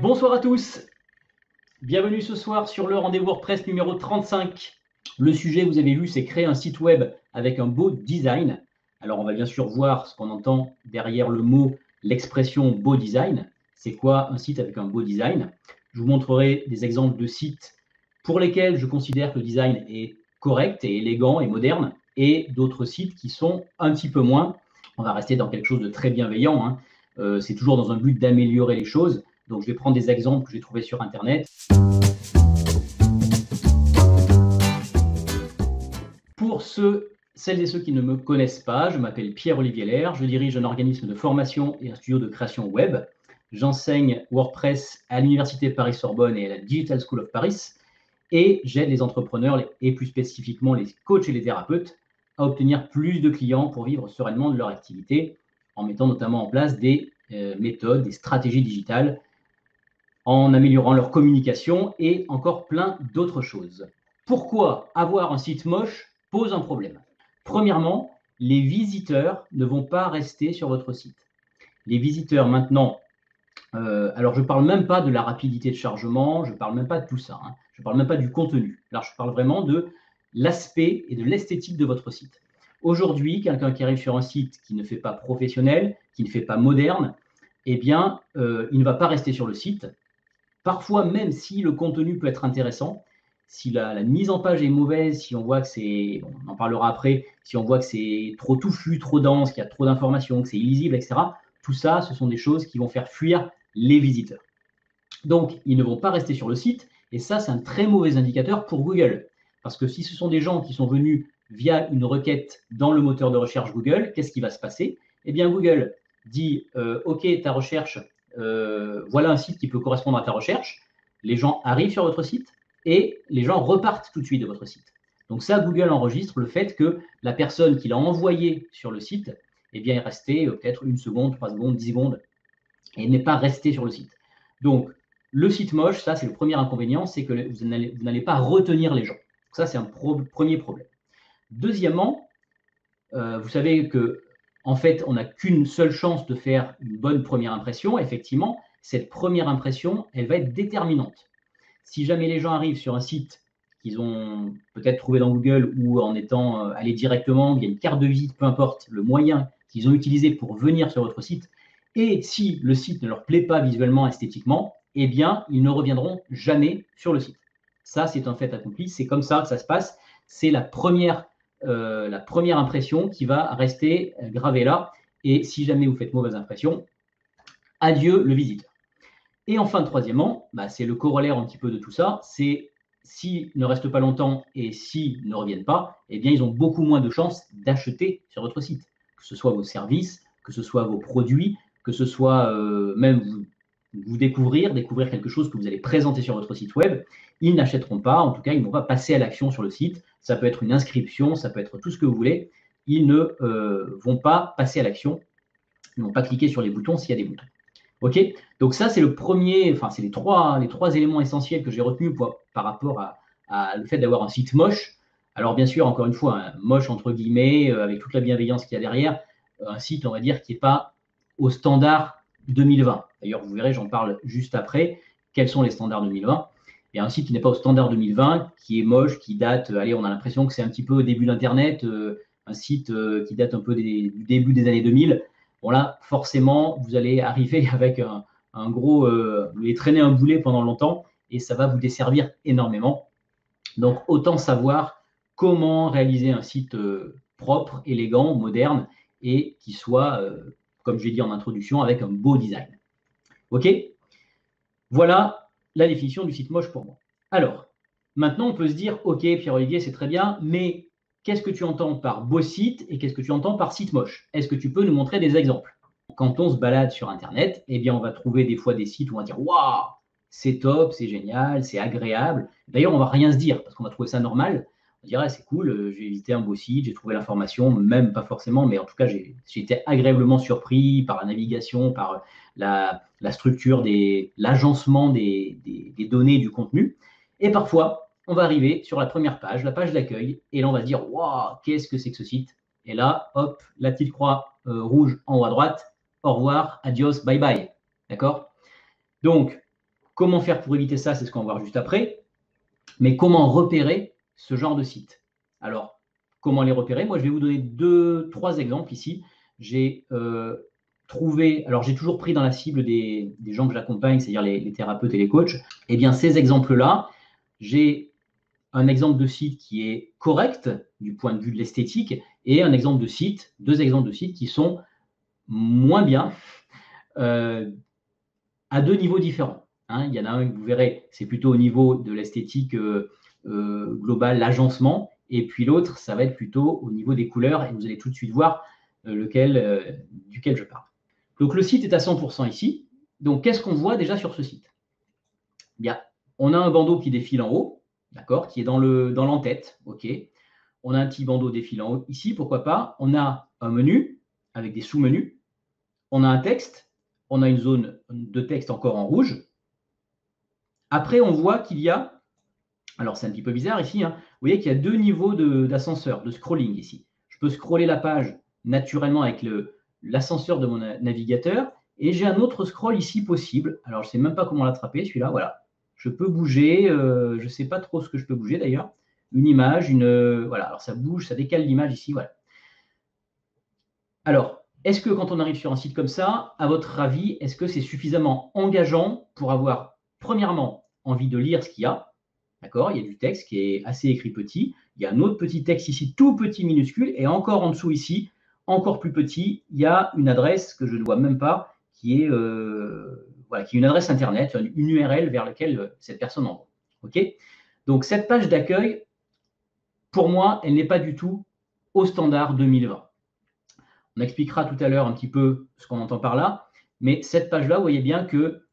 Bonsoir à tous, bienvenue ce soir sur le rendez-vous WordPress numéro 35. Le sujet, vous avez vu, c'est créer un site web avec un beau design. Alors on va bien sûr voir ce qu'on entend derrière le mot, l'expression beau design. C'est quoi un site avec un beau design? Je vous montrerai des exemples de sites pour lesquels je considère que le design est correct et élégant et moderne, et d'autres sites qui sont un petit peu moins. On va rester dans quelque chose de très bienveillant, hein. C'est toujours dans un but d'améliorer les choses. Donc, je vais prendre des exemples que j'ai trouvés sur Internet. Pour celles et ceux qui ne me connaissent pas, je m'appelle Pierre-Olivier Lair, je dirige un organisme de formation et un studio de création web. J'enseigne WordPress à l'Université Paris-Sorbonne et à la Digital School of Paris, et j'aide les entrepreneurs et plus spécifiquement les coachs et les thérapeutes à obtenir plus de clients pour vivre sereinement de leur activité, en mettant notamment en place des méthodes, des stratégies digitales, en améliorant leur communication et encore plein d'autres choses. Pourquoi avoir un site moche pose un problème? Premièrement, les visiteurs ne vont pas rester sur votre site. Les visiteurs maintenant, alors je ne parle même pas de la rapidité de chargement, je ne parle même pas de tout ça, hein. Je ne parle même pas du contenu. Là, je parle vraiment de l'aspect et de l'esthétique de votre site. Aujourd'hui, quelqu'un qui arrive sur un site qui ne fait pas professionnel, qui ne fait pas moderne, eh bien, il ne va pas rester sur le site. Parfois, même si le contenu peut être intéressant, si la mise en page est mauvaise, si on voit que c'est, bon, on en parlera après, si on voit que c'est trop touffu, trop dense, qu'il y a trop d'informations, que c'est illisible, etc., tout ça, ce sont des choses qui vont faire fuir les visiteurs. Donc, ils ne vont pas rester sur le site, et ça, c'est un très mauvais indicateur pour Google. Parce que si ce sont des gens qui sont venus via une requête dans le moteur de recherche Google, qu'est-ce qui va se passer? Eh bien, Google dit OK, ta recherche, voilà un site qui peut correspondre à ta recherche. Les gens arrivent sur votre site et les gens repartent tout de suite de votre site. Donc ça, Google enregistre le fait que la personne qui l'a envoyé sur le site, eh bien, est restée peut-être 1 seconde, 3 secondes, 10 secondes, et n'est pas restée sur le site. Donc, le site moche, ça, c'est le premier inconvénient, c'est que vous n'allez pas retenir les gens. Donc ça, c'est un premier problème. Deuxièmement, vous savez que en fait, on n'a qu'une seule chance de faire une bonne première impression. Effectivement, cette première impression, elle va être déterminante. Si jamais les gens arrivent sur un site qu'ils ont peut-être trouvé dans Google ou en étant allés directement via une carte de visite, peu importe le moyen qu'ils ont utilisé pour venir sur votre site, et si le site ne leur plaît pas visuellement, esthétiquement, eh bien, ils ne reviendront jamais sur le site. Ça, c'est un fait accompli. C'est comme ça que ça se passe. C'est la première impression qui va rester gravée là. Et si jamais vous faites mauvaise impression, adieu le visiteur. Et enfin, troisièmement, c'est le corollaire un petit peu de tout ça, c'est s'ils ne restent pas longtemps et s'ils ne reviennent pas, eh bien, ils ont beaucoup moins de chances d'acheter sur votre site, que ce soit vos services, que ce soit vos produits, que ce soit même vous découvrir quelque chose que vous allez présenter sur votre site web. Ils n'achèteront pas, en tout cas, ils ne vont pas passer à l'action sur le site. Ça peut être une inscription, ça peut être tout ce que vous voulez. Ils ne vont pas passer à l'action. Ils ne vont pas cliquer sur les boutons s'il y a des boutons. OK? Donc ça, c'est le premier, enfin, c'est les trois éléments essentiels que j'ai retenus par rapport à le fait d'avoir un site moche. Alors bien sûr, encore une fois, hein, moche entre guillemets, avec toute la bienveillance qu'il y a derrière, un site, on va dire, qui n'est pas au standard 2020. D'ailleurs, vous verrez, j'en parle juste après. Quels sont les standards 2020? Il y a un site qui n'est pas au standard 2020, qui est moche, qui date, allez, on a l'impression que c'est un petit peu au début d'Internet, un site qui date un peu du début des années 2000. Bon là, forcément, vous allez arriver avec un gros, vous allez traîner un boulet pendant longtemps et ça va vous desservir énormément. Donc, autant savoir comment réaliser un site propre, élégant, moderne et qui soit, comme j'ai dit en introduction, avec un beau design. OK? Voilà la définition du site moche pour moi. Alors, maintenant, on peut se dire, OK, Pierre-Olivier, c'est très bien, mais qu'est-ce que tu entends par beau site et qu'est-ce que tu entends par site moche? Est-ce que tu peux nous montrer des exemples? Quand on se balade sur Internet, eh bien, on va trouver des fois des sites où on va dire « Waouh, c'est top, c'est génial, c'est agréable ». D'ailleurs, on ne va rien se dire parce qu'on va trouver ça normal. On dirait « C'est cool, j'ai visité un beau site, j'ai trouvé l'information », même pas forcément, mais en tout cas, j'ai été agréablement surpris par la navigation, par la structure, l'agencement des données du contenu. Et parfois, on va arriver sur la première page, la page d'accueil, et là, on va se dire « Waouh, qu'est-ce que c'est que ce site ?» Et là, hop, la petite croix rouge en haut à droite. Au revoir, adios, bye bye. D'accord? Donc, Comment faire pour éviter ça? C'est ce qu'on va voir juste après. Mais comment repérer ce genre de site? Alors, comment les repérer? Moi, je vais vous donner 2-3 exemples ici. J'ai trouvé, alors j'ai toujours pris dans la cible des gens que j'accompagne, c'est-à-dire les thérapeutes et les coachs. Eh bien, ces exemples-là, j'ai un exemple de site qui est correct du point de vue de l'esthétique et un exemple de site, 2 exemples de sites qui sont moins bien à 2 niveaux différents. Hein. Il y en a un que vous verrez, c'est plutôt au niveau de l'esthétique globale, l'agencement, et puis l'autre, ça va être plutôt au niveau des couleurs, et vous allez tout de suite voir duquel je parle. Donc le site est à 100% ici. Donc qu'est-ce qu'on voit déjà sur ce site? Bien, on a un bandeau qui défile en haut, d'accord, qui est dans l'entête, ok. On a un petit bandeau défilant en haut ici, pourquoi pas. On a un menu avec des sous-menus. On a un texte. On a une zone de texte encore en rouge. Après, on voit qu'il y a, alors c'est un petit peu bizarre ici, hein, vous voyez qu'il y a 2 niveaux d'ascenseur, de scrolling ici. Je peux scroller la page naturellement avec l'ascenseur de mon navigateur et j'ai un autre scroll ici possible. Alors, je ne sais même pas comment l'attraper, celui-là, voilà. Je peux bouger, je ne sais pas trop ce que je peux bouger d'ailleurs. Une image, voilà, alors ça bouge, ça décale l'image ici, voilà. Alors, est-ce que quand on arrive sur un site comme ça, à votre avis, est-ce que c'est suffisamment engageant pour avoir, premièrement, envie de lire ce qu'il y a? D'accord, il y a du texte qui est assez écrit petit. Il y a un autre petit texte ici, tout petit minuscule. Et encore en dessous ici, encore plus petit, il y a une adresse que je ne vois même pas, qui est, voilà, qui est une adresse Internet, une URL vers laquelle cette personne envoie. OK? Donc, cette page d'accueil, pour moi, elle n'est pas du tout au standard 2020. On expliquera tout à l'heure un petit peu ce qu'on entend par là. Mais cette page-là, vous voyez bien que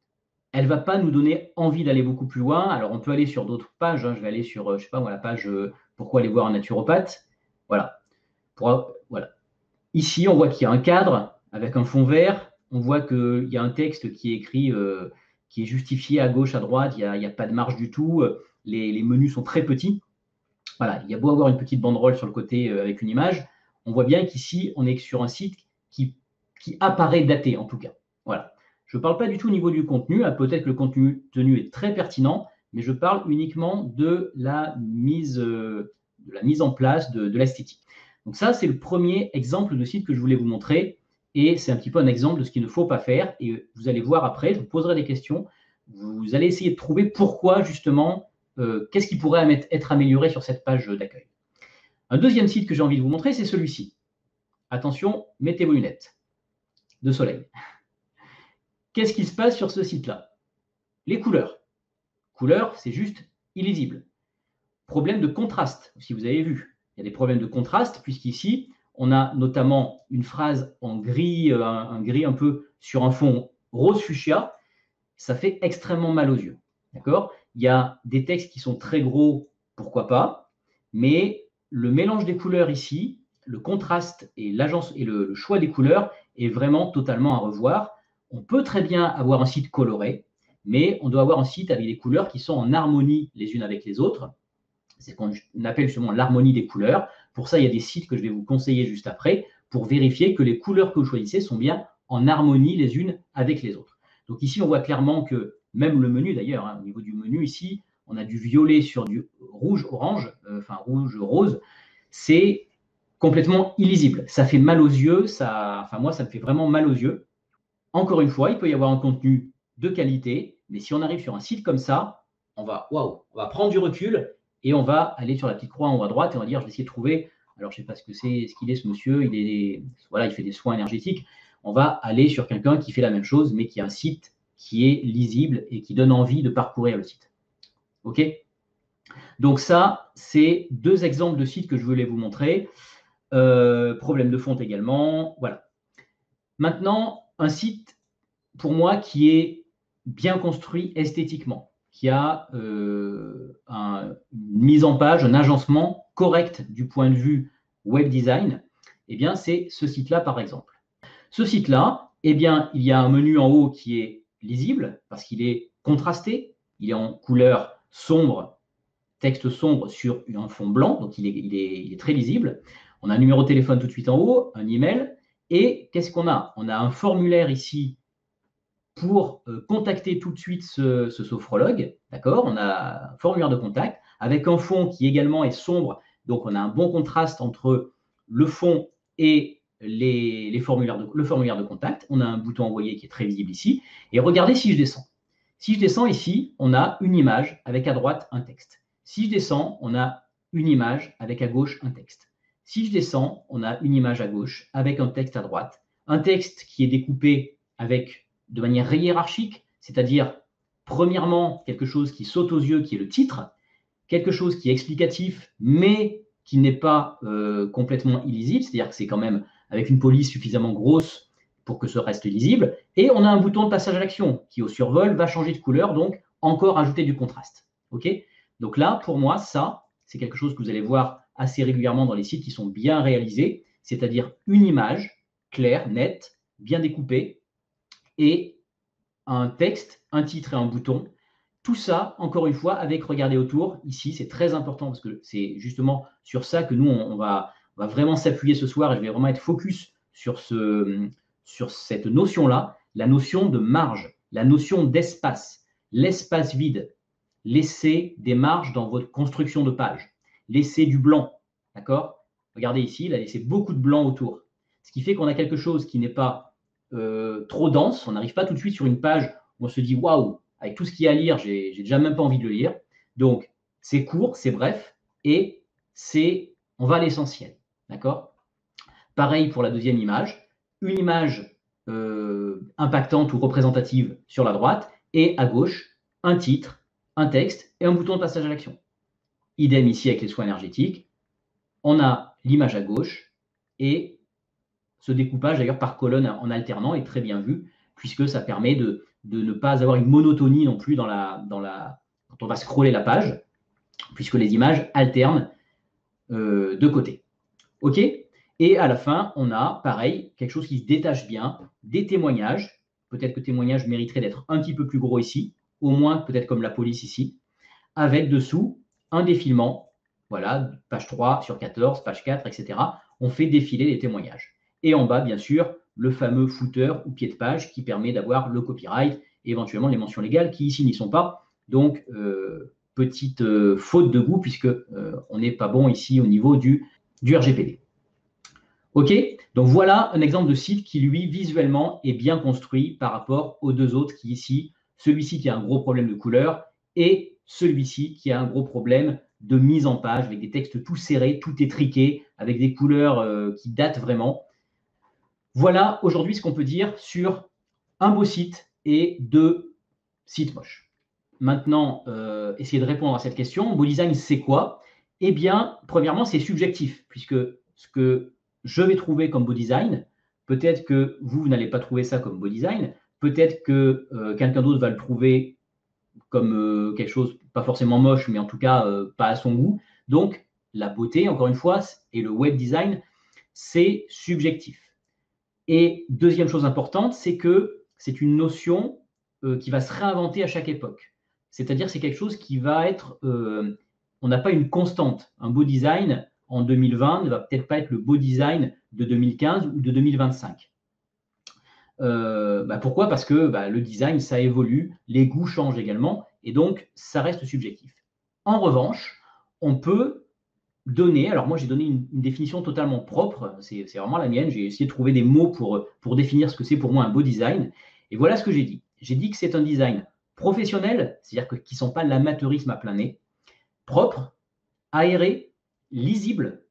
elle ne va pas nous donner envie d'aller beaucoup plus loin. Alors, on peut aller sur d'autres pages. Hein. Je vais aller sur, je ne sais pas moi, la page Pourquoi aller voir un naturopathe. Voilà. Voilà. Ici, on voit qu'il y a un cadre avec un fond vert. On voit qu'il y a un texte qui est écrit, qui est justifié à gauche, à droite. Il n'y a pas de marge du tout. Les menus sont très petits. Voilà. Il y a beau avoir une petite banderole sur le côté avec une image. On voit bien qu'ici, on est sur un site qui apparaît daté, en tout cas. Voilà. Je ne parle pas du tout au niveau du contenu. Peut-être que le contenu tenu est très pertinent, mais je parle uniquement de la mise en place de l'esthétique. Donc ça, c'est le premier exemple de site que je voulais vous montrer. Et c'est un petit peu un exemple de ce qu'il ne faut pas faire. Et vous allez voir après, je vous poserai des questions. Vous allez essayer de trouver pourquoi, justement, qu'est-ce qui pourrait être amélioré sur cette page d'accueil. Un deuxième site que j'ai envie de vous montrer, c'est celui-ci. Attention, mettez vos lunettes de soleil. Qu'est-ce qui se passe sur ce site-là? Les couleurs. Couleurs, c'est juste illisible. Problème de contraste, si vous avez vu. Il y a des problèmes de contraste, puisqu'ici, on a notamment une phrase en gris, un gris un peu sur un fond rose fuchsia. Ça fait extrêmement mal aux yeux. D'accord? Il y a des textes qui sont très gros, pourquoi pas, mais le mélange des couleurs ici, le contraste et le choix des couleurs est vraiment totalement à revoir. On peut très bien avoir un site coloré, mais on doit avoir un site avec des couleurs qui sont en harmonie les unes avec les autres. C'est ce qu'on appelle justement l'harmonie des couleurs. Pour ça, il y a des sites que je vais vous conseiller juste après pour vérifier que les couleurs que vous choisissez sont bien en harmonie les unes avec les autres. Donc ici, on voit clairement que même le menu d'ailleurs, hein, au niveau du menu ici, on a du violet sur du rouge-orange, enfin rouge-rose. C'est complètement illisible. Ça fait mal aux yeux. Enfin moi, ça me fait vraiment mal aux yeux. Encore une fois, il peut y avoir un contenu de qualité, mais si on arrive sur un site comme ça, on va prendre du recul et on va aller sur la petite croix en haut à droite et on va dire, je vais essayer de trouver, alors je ne sais pas ce qu'il est ce monsieur, il fait des soins énergétiques. On va aller sur quelqu'un qui fait la même chose, mais qui a un site qui est lisible et qui donne envie de parcourir le site. OK? Donc ça, c'est 2 exemples de sites que je voulais vous montrer. Problème de fonte également. Voilà. Maintenant, un site, pour moi, qui est bien construit esthétiquement, qui a une mise en page, un agencement correct du point de vue web design, eh bien, c'est ce site-là, par exemple. Ce site-là, eh bien, il y a un menu en haut qui est lisible parce qu'il est contrasté, il est en couleur sombre, texte sombre sur un fond blanc, donc il est très lisible. On a un numéro de téléphone tout de suite en haut, un email, et qu'est-ce qu'on a? On a un formulaire ici pour contacter tout de suite ce sophrologue, d'accord? On a un formulaire de contact avec un fond qui également est sombre, donc on a un bon contraste entre le fond et le formulaire de contact. On a un bouton envoyer qui est très visible ici. Et regardez si je descends. Si je descends ici, on a une image avec à droite un texte. Si je descends, on a une image avec à gauche un texte. Si je descends, on a une image à gauche avec un texte à droite. Un texte qui est découpé de manière hiérarchique, c'est-à-dire, premièrement, quelque chose qui saute aux yeux, qui est le titre, quelque chose qui est explicatif, mais qui n'est pas complètement illisible, c'est-à-dire que c'est quand même avec une police suffisamment grosse pour que ce reste lisible, et on a un bouton de passage à l'action qui, au survol, va changer de couleur, donc encore ajouter du contraste. Okay, donc là, pour moi, ça, c'est quelque chose que vous allez voir assez régulièrement dans les sites qui sont bien réalisés, c'est-à-dire une image claire, nette, bien découpée, et un texte, un titre et un bouton. Tout ça, encore une fois, avec regarder autour. Ici, c'est très important parce que c'est justement sur ça que nous, on va vraiment s'appuyer ce soir et je vais vraiment être focus sur cette notion-là, la notion de marge, la notion d'espace, l'espace vide. Laissez des marges dans votre construction de page. Laissez du blanc, d'accord? Regardez ici, il a laissé beaucoup de blanc autour. Ce qui fait qu'on a quelque chose qui n'est pas trop dense. On n'arrive pas tout de suite sur une page où on se dit waouh, avec tout ce qu'il y a à lire, j'ai déjà même pas envie de le lire. Donc, c'est court, c'est bref et on va à l'essentiel. D'accord? Pareil pour la deuxième image. Une image impactante ou représentative sur la droite et à gauche, un titre, un texte et un bouton de passage à l'action. Idem ici avec les soins énergétiques. On a l'image à gauche et ce découpage d'ailleurs par colonne en alternant est très bien vu puisque ça permet de ne pas avoir une monotonie non plus quand on va scroller la page, puisque les images alternent de côté. OK? Et à la fin, on a, pareil, quelque chose qui se détache bien, des témoignages. Peut-être que témoignages mériteraient d'être un petit peu plus gros ici, au moins peut-être comme la police ici, avec dessous un défilement. Voilà, page 3 sur 14, page 4, etc. On fait défiler les témoignages. Et en bas, bien sûr, le fameux footer ou pied de page qui permet d'avoir le copyright et éventuellement les mentions légales qui ici n'y sont pas. Donc, petite faute de goût puisque on n'est pas bon ici au niveau du RGPD. OK? Donc, voilà un exemple de site qui, lui, visuellement, est bien construit par rapport aux deux autres qui, ici, celui-ci qui a un gros problème de couleur et celui-ci qui a un gros problème de mise en page avec des textes tout serrés, tout étriqués, avec des couleurs qui datent vraiment. Voilà aujourd'hui ce qu'on peut dire sur un beau site et deux sites moches. Maintenant, essayer de répondre à cette question. Beau design, c'est quoi? Eh bien, premièrement, c'est subjectif, puisque ce que je vais trouver comme beau design, peut-être que vous n'allez pas trouver ça comme beau design, peut-être que quelqu'un d'autre va le trouver comme quelque chose, pas forcément moche, mais en tout cas pas à son goût. Donc, la beauté, encore une fois, et le web design, c'est subjectif. Et deuxième chose importante, c'est que c'est une notion qui va se réinventer à chaque époque. C'est-à-dire c'est quelque chose qui va être, on n'a pas une constante. Un beau design en 2020 ne va peut-être pas être le beau design de 2015 ou de 2025. Pourquoi? Parce que le design, ça évolue, les goûts changent également, et donc ça reste subjectif. En revanche, on peut donner, alors moi j'ai donné une définition totalement propre, c'est vraiment la mienne, j'ai essayé de trouver des mots pour définir ce que c'est pour moi un beau design, et voilà ce que j'ai dit. J'ai dit que c'est un design professionnel, c'est-à-dire qui ne sont pas l'amateurisme à plein nez, propre, aéré, lisible,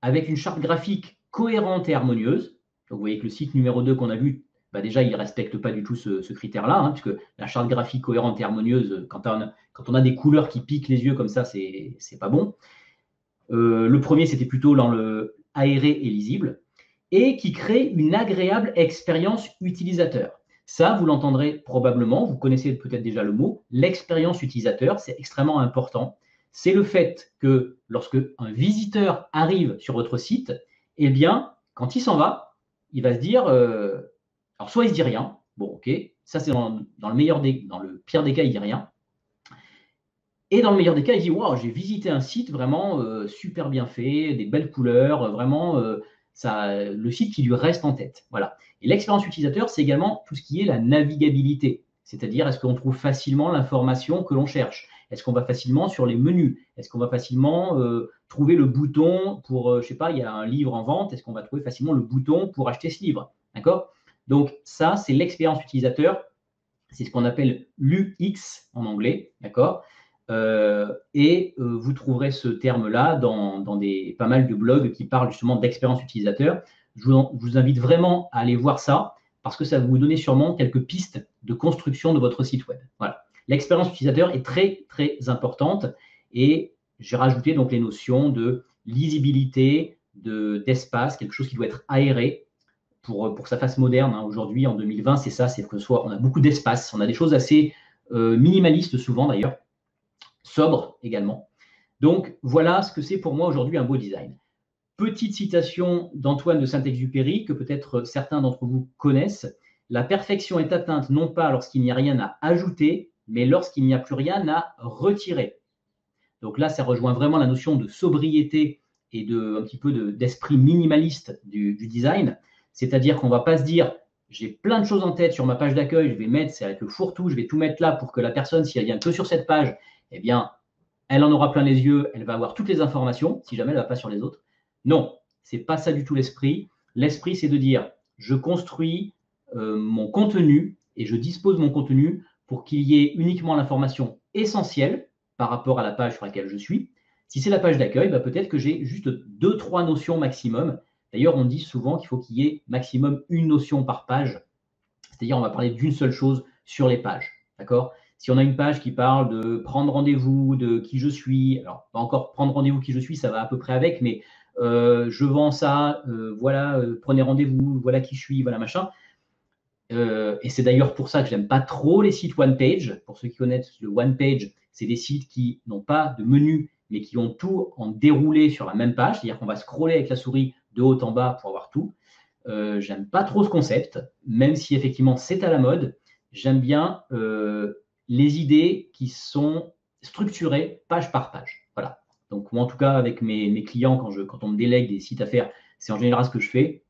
avec une charte graphique cohérente et harmonieuse. Donc vous voyez que le site numéro 2 qu'on a vu, déjà il ne respecte pas du tout ce critère-là, puisque la charte graphique cohérente et harmonieuse, quand on a des couleurs qui piquent les yeux comme ça, c'est pas bon. Le premier, c'était plutôt dans le aéré et lisible, et qui crée une agréable expérience utilisateur. Ça, vous l'entendrez probablement, vous connaissez peut-être déjà le mot, l'expérience utilisateur, c'est extrêmement important. C'est le fait que lorsque un visiteur arrive sur votre site, eh bien, quand il s'en va, il va se dire, alors soit il se dit rien, bon ok, ça c'est dans le pire des cas, il dit rien. Et dans le meilleur des cas, il dit wow, j'ai visité un site vraiment super bien fait, des belles couleurs, vraiment le site qui lui reste en tête. Voilà. Et l'expérience utilisateur, c'est également tout ce qui est la navigabilité. C'est-à-dire, est-ce qu'on trouve facilement l'information que l'on cherche? Est-ce qu'on va facilement sur les menus? Est-ce qu'on va facilement trouver le bouton pour, je ne sais pas, il y a un livre en vente, est-ce qu'on va trouver facilement le bouton pour acheter ce livre? D'accord? Donc, ça, c'est l'expérience utilisateur. C'est ce qu'on appelle l'UX en anglais. D'accord? Vous trouverez ce terme-là dans pas mal de blogs qui parlent justement d'expérience utilisateur. Je vous invite vraiment à aller voir ça parce que ça va vous donner sûrement quelques pistes de construction de votre site web. Voilà. L'expérience utilisateur est très, très importante et j'ai rajouté donc les notions de lisibilité, d'espace, quelque chose qui doit être aéré pour que ça fasse moderne. Hein. Aujourd'hui, en 2020, c'est ça, c'est que on a beaucoup d'espace, on a des choses assez minimalistes souvent d'ailleurs, sobres également. Donc, voilà ce que c'est pour moi aujourd'hui un beau design. Petite citation d'Antoine de Saint-Exupéry que peut-être certains d'entre vous connaissent. La perfection est atteinte non pas lorsqu'il n'y a rien à ajouter, mais lorsqu'il n'y a plus rien à retirer. Donc là, ça rejoint vraiment la notion de sobriété et un petit peu d'esprit minimaliste du design. C'est-à-dire qu'on ne va pas se dire, j'ai plein de choses en tête sur ma page d'accueil, je vais mettre, c'est avec le fourre-tout, je vais tout mettre là pour que la personne, si elle vient que sur cette page, eh bien, elle en aura plein les yeux, elle va avoir toutes les informations, si jamais elle ne va pas sur les autres. Non, ce n'est pas ça du tout l'esprit. L'esprit, c'est de dire, je construis mon contenu et je dispose mon contenu pour qu'il y ait uniquement l'information essentielle par rapport à la page sur laquelle je suis. Si c'est la page d'accueil, peut-être que j'ai juste 2-3 notions maximum. D'ailleurs, on dit souvent qu'il faut qu'il y ait maximum une notion par page. C'est-à-dire, on va parler d'une seule chose sur les pages. D'accord? Si on a une page qui parle de prendre rendez-vous, de qui je suis, alors pas encore prendre rendez-vous qui je suis, ça va à peu près avec, mais je vends ça, voilà, prenez rendez-vous, voilà qui je suis, voilà machin. Et c'est d'ailleurs pour ça que j'aime pas trop les sites one page. Pour ceux qui connaissent le one page, c'est des sites qui n'ont pas de menu, mais qui ont tout en déroulé sur la même page. C'est-à-dire qu'on va scroller avec la souris de haut en bas pour avoir tout. J'aime pas trop ce concept, même si effectivement c'est à la mode. J'aime bien les idées qui sont structurées page par page. Voilà. Donc moi, en tout cas, avec mes clients, quand on me délègue des sites à faire, c'est en général ce que je fais.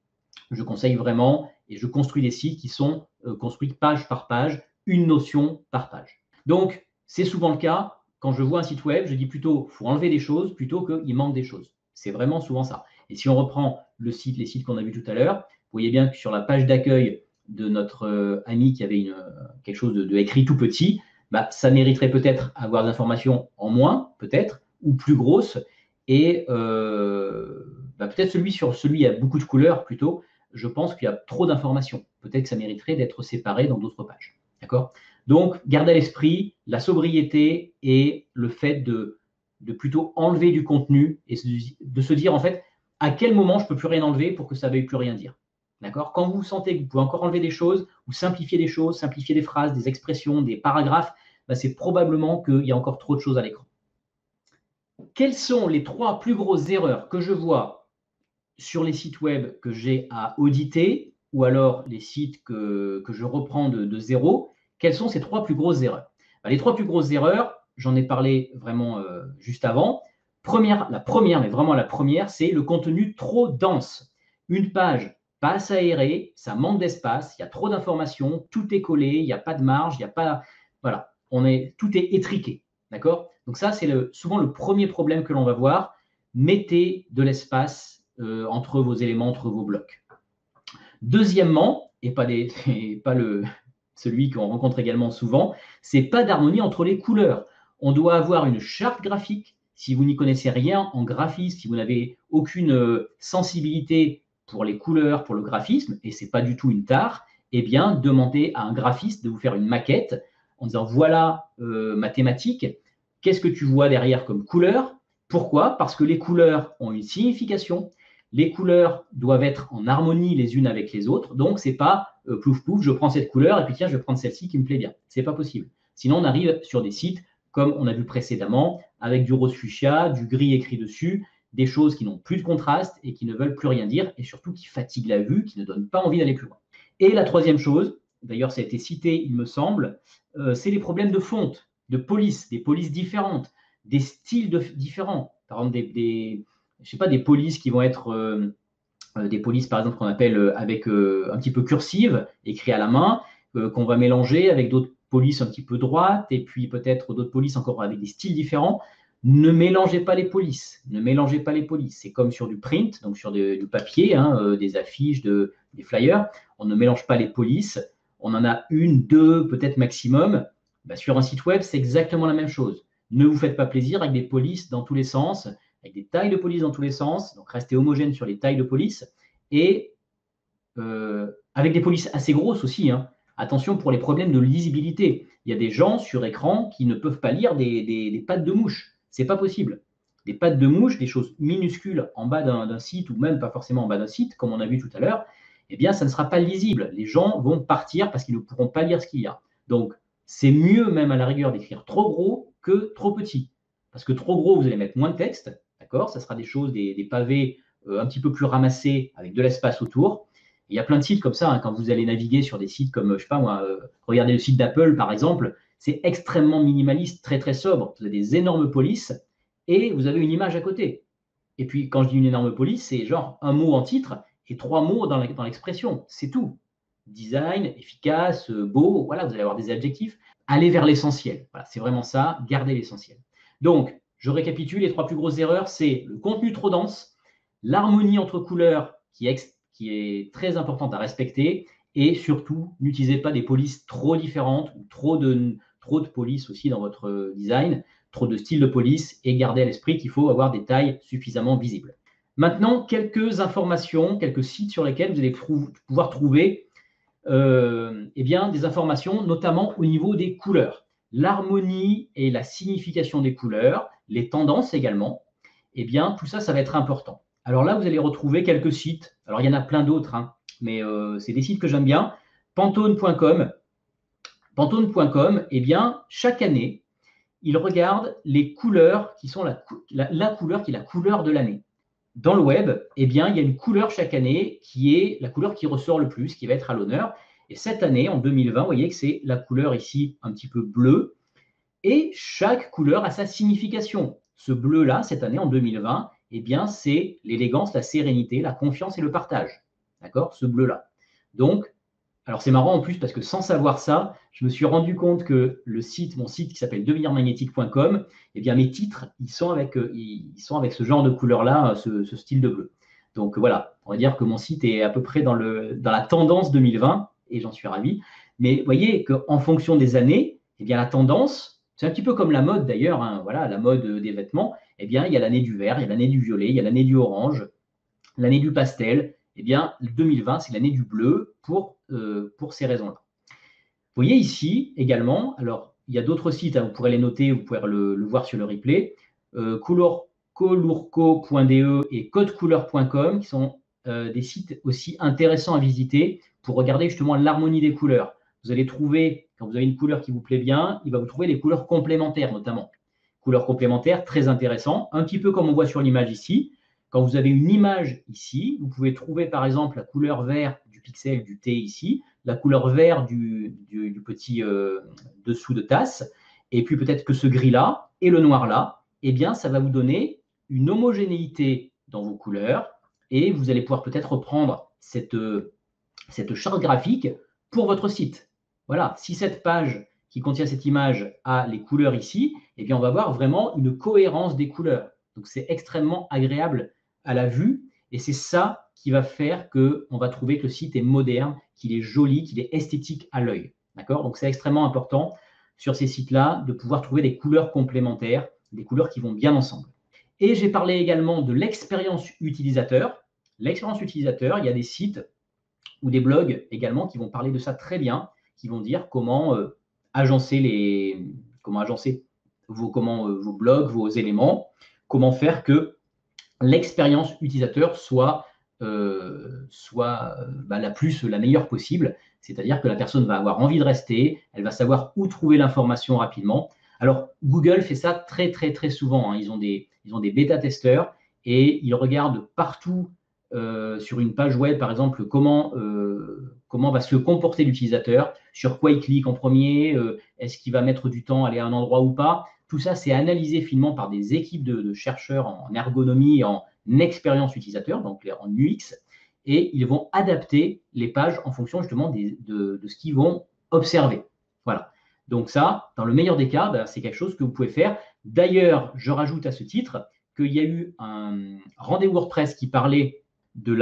Je conseille vraiment et je construis des sites qui sont construits page par page, une notion par page. Donc, c'est souvent le cas. Quand je vois un site web, je dis plutôt qu'il faut enlever des choses plutôt qu'il manque des choses. C'est vraiment souvent ça. Et si on reprend les sites qu'on a vus tout à l'heure, vous voyez bien que sur la page d'accueil de notre ami qui avait quelque chose de écrit tout petit, ça mériterait peut-être avoir des informations en moins, peut-être, ou plus grosses. Et peut-être celui a beaucoup de couleurs plutôt. Je pense qu'il y a trop d'informations. Peut-être que ça mériterait d'être séparé dans d'autres pages. D'accord? Donc, gardez à l'esprit la sobriété et le fait de plutôt enlever du contenu et de se dire, en fait, à quel moment je ne peux plus rien enlever pour que ça ne veuille plus rien dire. D'accord? Quand vous sentez que vous pouvez encore enlever des choses ou simplifier des choses, simplifier des phrases, des expressions, des paragraphes, c'est probablement qu'il y a encore trop de choses à l'écran. Quelles sont les 3 plus grosses erreurs que je vois sur les sites web que j'ai à auditer ou alors les sites que je reprends de zéro? Quelles sont ces 3 plus grosses erreurs? Les 3 plus grosses erreurs, j'en ai parlé vraiment juste avant. La première, c'est le contenu trop dense. Une page pas assez aérée, ça manque d'espace, il y a trop d'informations, tout est collé, il n'y a pas de marge, il n'y a pas. Voilà, tout est étriqué. D'accord? Donc, ça, c'est souvent le premier problème que l'on va voir. Mettez de l'espace entre vos éléments, entre vos blocs. Deuxièmement, et pas celui qu'on rencontre également souvent, c'est pas d'harmonie entre les couleurs. On doit avoir une charte graphique. Si vous n'y connaissez rien en graphisme, si vous n'avez aucune sensibilité pour les couleurs, pour le graphisme, et c'est pas du tout une tare, eh bien, demandez à un graphiste de vous faire une maquette en disant voilà ma thématique, qu'est-ce que tu vois derrière comme couleur? Pourquoi? Parce que les couleurs ont une signification. Les couleurs doivent être en harmonie les unes avec les autres. Donc, ce n'est pas plouf plouf, je prends cette couleur et puis tiens, je vais prendre celle-ci qui me plaît bien. Ce n'est pas possible. Sinon, on arrive sur des sites, comme on a vu précédemment, avec du rose fuchsia, du gris écrit dessus, des choses qui n'ont plus de contraste et qui ne veulent plus rien dire et surtout qui fatiguent la vue, qui ne donnent pas envie d'aller plus loin. Et la troisième chose, d'ailleurs, ça a été cité, il me semble, c'est les problèmes de fonte, de police, des polices différentes, des styles différents. Par exemple, des polices qui vont être des polices, par exemple, qu'on appelle avec un petit peu cursive, écrit à la main, qu'on va mélanger avec d'autres polices un petit peu droites, et puis peut-être d'autres polices encore avec des styles différents. Ne mélangez pas les polices. Ne mélangez pas les polices. C'est comme sur du print, donc sur du papier, hein, des affiches, des flyers. On ne mélange pas les polices. On en a une, deux, peut-être maximum. Bah, sur un site web, c'est exactement la même chose. Ne vous faites pas plaisir avec des polices dans tous les sens, avec des tailles de police dans tous les sens. Donc, restez homogène sur les tailles de police. Et avec des polices assez grosses aussi, hein. Attention pour les problèmes de lisibilité. Il y a des gens sur écran qui ne peuvent pas lire des pattes de mouche. C'est pas possible. Des pattes de mouche, des choses minuscules en bas d'un site, ou même pas forcément en bas d'un site, comme on a vu tout à l'heure, eh bien, ça ne sera pas lisible. Les gens vont partir parce qu'ils ne pourront pas lire ce qu'il y a. Donc, c'est mieux même à la rigueur d'écrire trop gros que trop petit. Parce que trop gros, vous allez mettre moins de texte, d'accord? Ça sera des choses, des pavés un petit peu plus ramassés avec de l'espace autour. Il y a plein de sites comme ça, hein, quand vous allez naviguer sur des sites comme, je sais pas moi, regardez le site d'Apple par exemple, c'est extrêmement minimaliste, très très sobre. Vous avez des énormes polices et vous avez une image à côté. Et puis quand je dis une énorme police, c'est genre un mot en titre et trois mots dans l'expression. C'est tout. Design, efficace, beau, voilà, vous allez avoir des adjectifs. Allez vers l'essentiel. Voilà, c'est vraiment ça, gardez l'essentiel. Donc, je récapitule, les trois plus grosses erreurs, c'est le contenu trop dense, l'harmonie entre couleurs qui est très importante à respecter, et surtout, n'utilisez pas des polices trop différentes ou trop de polices aussi dans votre design, trop de styles de police, et gardez à l'esprit qu'il faut avoir des tailles suffisamment visibles. Maintenant, quelques informations, quelques sites sur lesquels vous allez pouvoir trouver eh bien, des informations, notamment au niveau des couleurs. L'harmonie et la signification des couleurs, les tendances également, eh bien, tout ça, ça va être important. Alors là, vous allez retrouver quelques sites. Alors, il y en a plein d'autres, hein, mais c'est des sites que j'aime bien. Pantone.com. Pantone.com, eh bien, chaque année, il regarde les couleurs qui sont la couleur qui est la couleur de l'année. Dans le web, eh bien, il y a une couleur chaque année qui est la couleur qui ressort le plus, qui va être à l'honneur. Et cette année, en 2020, vous voyez que c'est la couleur ici un petit peu bleue. Et chaque couleur a sa signification. Ce bleu-là, cette année, en 2020, eh bien, c'est l'élégance, la sérénité, la confiance et le partage. D'accord? Ce bleu-là. Donc, alors c'est marrant en plus parce que sans savoir ça, je me suis rendu compte que mon site qui s'appelle devenirmagnétique.com, eh bien mes titres, ils sont avec ce genre de couleur-là, ce style de bleu. Donc voilà, on va dire que mon site est à peu près dans la tendance 2020 et j'en suis ravi. Mais vous voyez qu'en fonction des années, eh bien la tendance, c'est un petit peu comme la mode d'ailleurs, hein, voilà, la mode des vêtements, eh bien il y a l'année du vert, il y a l'année du violet, il y a l'année du orange, l'année du pastel. Eh bien, 2020, c'est l'année du bleu pour ces raisons-là. Vous voyez ici également, alors il y a d'autres sites, hein, vous pourrez les noter, vous pouvez le voir sur le replay, colurco.de et codecouleur.com qui sont des sites aussi intéressants à visiter pour regarder justement l'harmonie des couleurs. Vous allez trouver, quand vous avez une couleur qui vous plaît bien, il va vous trouver des couleurs complémentaires notamment. Couleurs complémentaires, très intéressant, un petit peu comme on voit sur l'image ici. Quand vous avez une image ici, vous pouvez trouver par exemple la couleur vert du pixel du T ici, la couleur vert du petit dessous de tasse, et puis peut-être que ce gris-là et le noir-là, eh bien, ça va vous donner une homogénéité dans vos couleurs, et vous allez pouvoir peut-être reprendre cette charte graphique pour votre site. Voilà, si cette page qui contient cette image a les couleurs ici, eh bien, on va voir vraiment une cohérence des couleurs. Donc, c'est extrêmement agréable à la vue et c'est ça qui va faire qu'on va trouver que le site est moderne, qu'il est joli, qu'il est esthétique à l'œil. D'accord? Donc, c'est extrêmement important sur ces sites-là de pouvoir trouver des couleurs complémentaires, des couleurs qui vont bien ensemble. Et j'ai parlé également de l'expérience utilisateur. L'expérience utilisateur, il y a des sites ou des blogs également qui vont parler de ça très bien, qui vont dire comment agencer vos blogs, vos éléments, comment faire que l'expérience utilisateur soit la meilleure possible, c'est-à-dire que la personne va avoir envie de rester, elle va savoir où trouver l'information rapidement. Alors, Google fait ça très, très, très souvent, hein. Ils ont des bêta-testeurs et ils regardent partout sur une page web, par exemple, comment va se comporter l'utilisateur, sur quoi il clique en premier, est-ce qu'il va mettre du temps à aller à un endroit ou pas. Tout ça, c'est analysé finement par des équipes de chercheurs en ergonomie et en expérience utilisateur, donc en UX. et ils vont adapter les pages en fonction justement de ce qu'ils vont observer. Voilà. Donc ça, dans le meilleur des cas, ben, c'est quelque chose que vous pouvez faire. D'ailleurs, je rajoute à ce titre qu'il y a eu un rendez-vous WordPress qui parlait de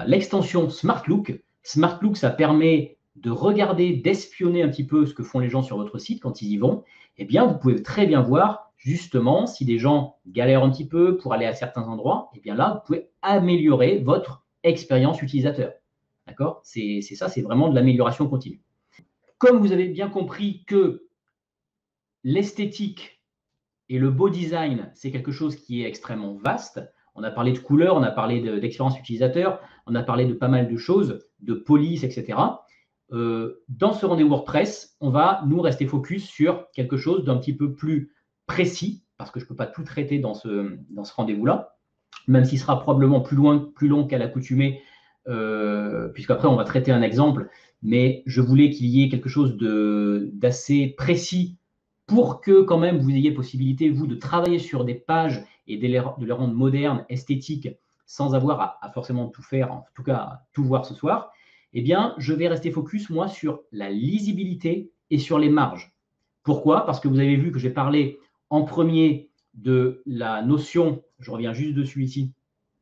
l'extension Smart Look. Smart Look, ça permet de regarder, d'espionner un petit peu ce que font les gens sur votre site quand ils y vont. Eh bien, vous pouvez très bien voir justement si des gens galèrent un petit peu pour aller à certains endroits. Eh bien là, vous pouvez améliorer votre expérience utilisateur. D'accord? C'est ça, c'est vraiment de l'amélioration continue. Comme vous avez bien compris que l'esthétique et le beau design, c'est quelque chose qui est extrêmement vaste. On a parlé de couleurs, on a parlé d'expérience utilisateur, on a parlé de pas mal de choses, de police, etc. Dans ce rendez-vous WordPress, on va nous rester focus sur quelque chose d'un petit peu plus précis, parce que je ne peux pas tout traiter dans ce rendez-vous-là, même s'il sera probablement plus long qu'à l'accoutumée, puisqu'après on va traiter un exemple, mais je voulais qu'il y ait quelque chose d'assez précis pour que quand même vous ayez possibilité, vous, de travailler sur des pages et de les rendre modernes, esthétiques, sans avoir à forcément tout faire, en tout cas à tout voir ce soir. Eh bien, je vais rester focus, moi, sur la lisibilité et sur les marges. Pourquoi? Parce que vous avez vu que j'ai parlé en premier de la notion, je reviens juste dessus ici,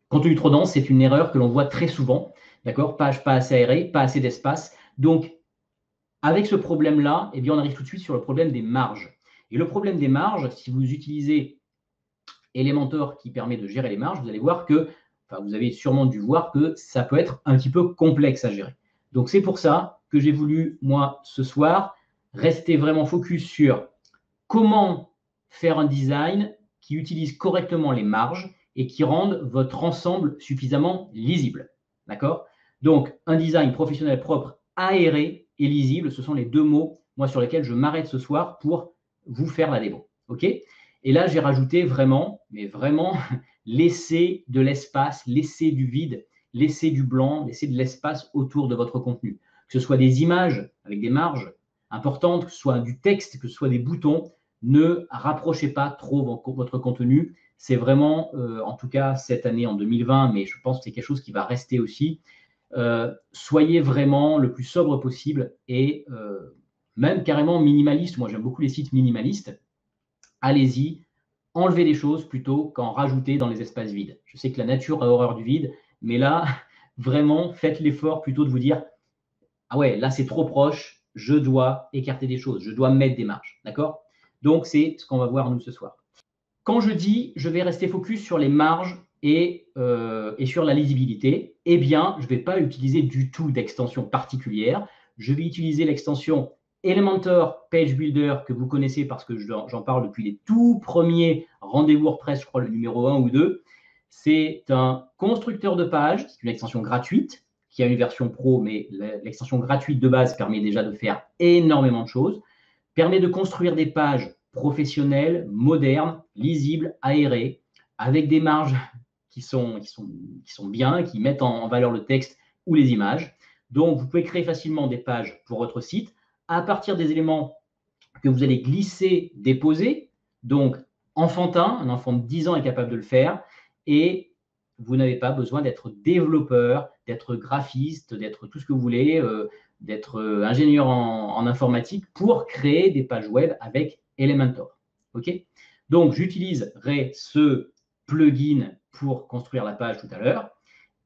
contenu trop dense, c'est une erreur que l'on voit très souvent. D'accord? Page pas assez aérée, pas assez d'espace. Donc, avec ce problème-là, eh bien, on arrive tout de suite sur le problème des marges. Et le problème des marges, si vous utilisez Elementor qui permet de gérer les marges, vous allez voir que, enfin, vous avez sûrement dû voir que ça peut être un petit peu complexe à gérer. Donc, c'est pour ça que j'ai voulu, moi, ce soir, rester vraiment focus sur comment faire un design qui utilise correctement les marges et qui rende votre ensemble suffisamment lisible. D'accord? Donc, un design professionnel propre, aéré et lisible, ce sont les deux mots, moi, sur lesquels je m'arrête ce soir pour vous faire la démo. OK? Et là, j'ai rajouté vraiment, mais vraiment, laisser de l'espace, laisser du vide, laisser du blanc, laisser de l'espace autour de votre contenu. Que ce soit des images avec des marges importantes, que ce soit du texte, que ce soit des boutons, ne rapprochez pas trop votre contenu. C'est vraiment, en tout cas cette année en 2020, mais je pense que c'est quelque chose qui va rester aussi. Soyez vraiment le plus sobre possible et même carrément minimaliste. Moi, j'aime beaucoup les sites minimalistes. Allez-y, enlevez des choses plutôt qu'en rajouter dans les espaces vides. Je sais que la nature a horreur du vide, mais là, vraiment, faites l'effort plutôt de vous dire « Ah ouais, là, c'est trop proche, je dois écarter des choses, je dois mettre des marges. » D'accord? Donc, c'est ce qu'on va voir nous ce soir. Quand je dis je vais rester focus sur les marges et sur la lisibilité, eh bien, je ne vais pas utiliser du tout d'extension particulière. Je vais utiliser l'extension Elementor Page Builder que vous connaissez parce que j'en parle depuis les tout premiers rendez-vous WordPress, je crois le numéro 1 ou 2. C'est un constructeur de pages, c'est une extension gratuite qui a une version pro, mais l'extension gratuite de base permet déjà de faire énormément de choses, permet de construire des pages professionnelles, modernes, lisibles, aérées, avec des marges qui sont bien, qui mettent en valeur le texte ou les images. Donc, vous pouvez créer facilement des pages pour votre site à partir des éléments que vous allez glisser, déposer. Donc, enfantin, un enfant de 10 ans est capable de le faire. Et vous n'avez pas besoin d'être développeur, d'être graphiste, d'être tout ce que vous voulez, d'être ingénieur en informatique pour créer des pages web avec Elementor. OK? Donc, j'utiliserai ce plugin pour construire la page tout à l'heure.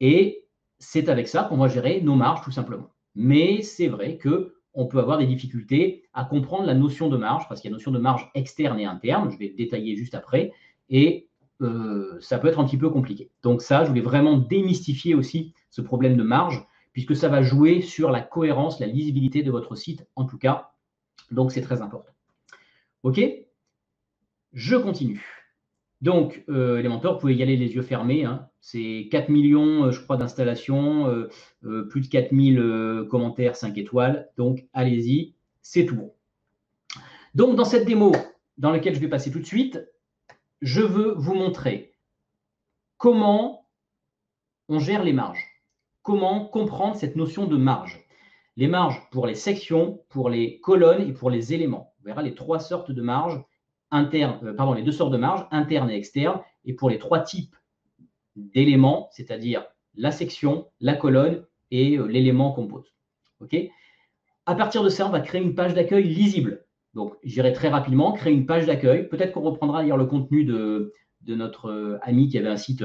Et c'est avec ça qu'on va gérer nos marges tout simplement. Mais c'est vrai qu'on peut avoir des difficultés à comprendre la notion de marge, parce qu'il y a une notion de marge externe et interne, je vais le détailler juste après, et ça peut être un petit peu compliqué. Donc ça, je voulais vraiment démystifier aussi ce problème de marge, puisque ça va jouer sur la cohérence, la lisibilité de votre site, en tout cas. Donc c'est très important. OK? Je continue. Donc, Elementor, vous pouvez y aller les yeux fermés. Hein. C'est 4 millions, je crois, d'installations, plus de 4000 commentaires 5 étoiles. Donc, allez-y, c'est tout bon. Donc, dans cette démo, dans laquelle je vais passer tout de suite, je veux vous montrer comment on gère les marges. Comment comprendre cette notion de marge. Les marges pour les sections, pour les colonnes et pour les éléments. On verra les trois sortes de marges. Les deux sortes de marges, internes et externes, et pour les trois types d'éléments, c'est-à-dire la section, la colonne et l'élément qu'on pose. Okay. À partir de ça, on va créer une page d'accueil lisible. Donc, j'irai très rapidement, créer une page d'accueil. Peut-être qu'on reprendra d'ailleurs le contenu de notre ami qui avait un site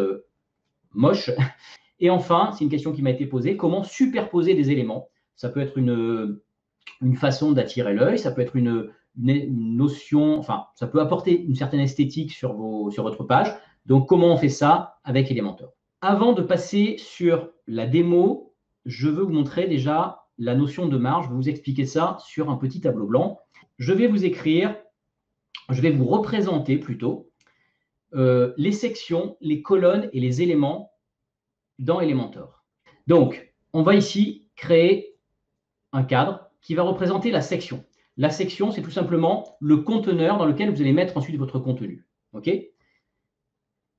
moche. Et enfin, c'est une question qui m'a été posée, comment superposer des éléments? Ça peut être une façon d'attirer l'œil, ça peut être une notion, enfin, ça peut apporter une certaine esthétique sur votre page. Donc, comment on fait ça avec Elementor? Avant de passer sur la démo, je veux vous montrer déjà la notion de marge. Je vais vous expliquer ça sur un petit tableau blanc. Je vais vous représenter plutôt les sections, les colonnes et les éléments dans Elementor. Donc, on va ici créer un cadre qui va représenter la section. La section, c'est tout simplement le conteneur dans lequel vous allez mettre ensuite votre contenu. OK?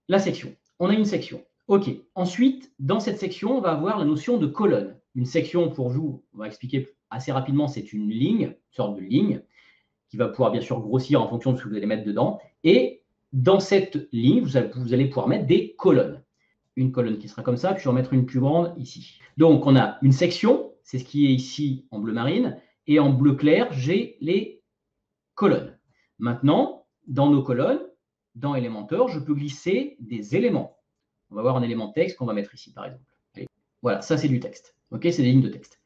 La section. On a une section. OK. Ensuite, dans cette section, on va avoir la notion de colonne. Une section, pour vous, on va expliquer assez rapidement, c'est une ligne, une sorte de ligne, qui va pouvoir bien sûr grossir en fonction de ce que vous allez mettre dedans. Et dans cette ligne, vous allez pouvoir mettre des colonnes. Une colonne qui sera comme ça, puis je vais en mettre une plus grande ici. Donc, on a une section, c'est ce qui est ici en bleu marine, et en bleu clair, j'ai les colonnes. Maintenant, dans nos colonnes, dans Elementor, je peux glisser des éléments. On va voir un élément texte qu'on va mettre ici, par exemple. Allez. Voilà, ça c'est du texte. OK, c'est des lignes de texte.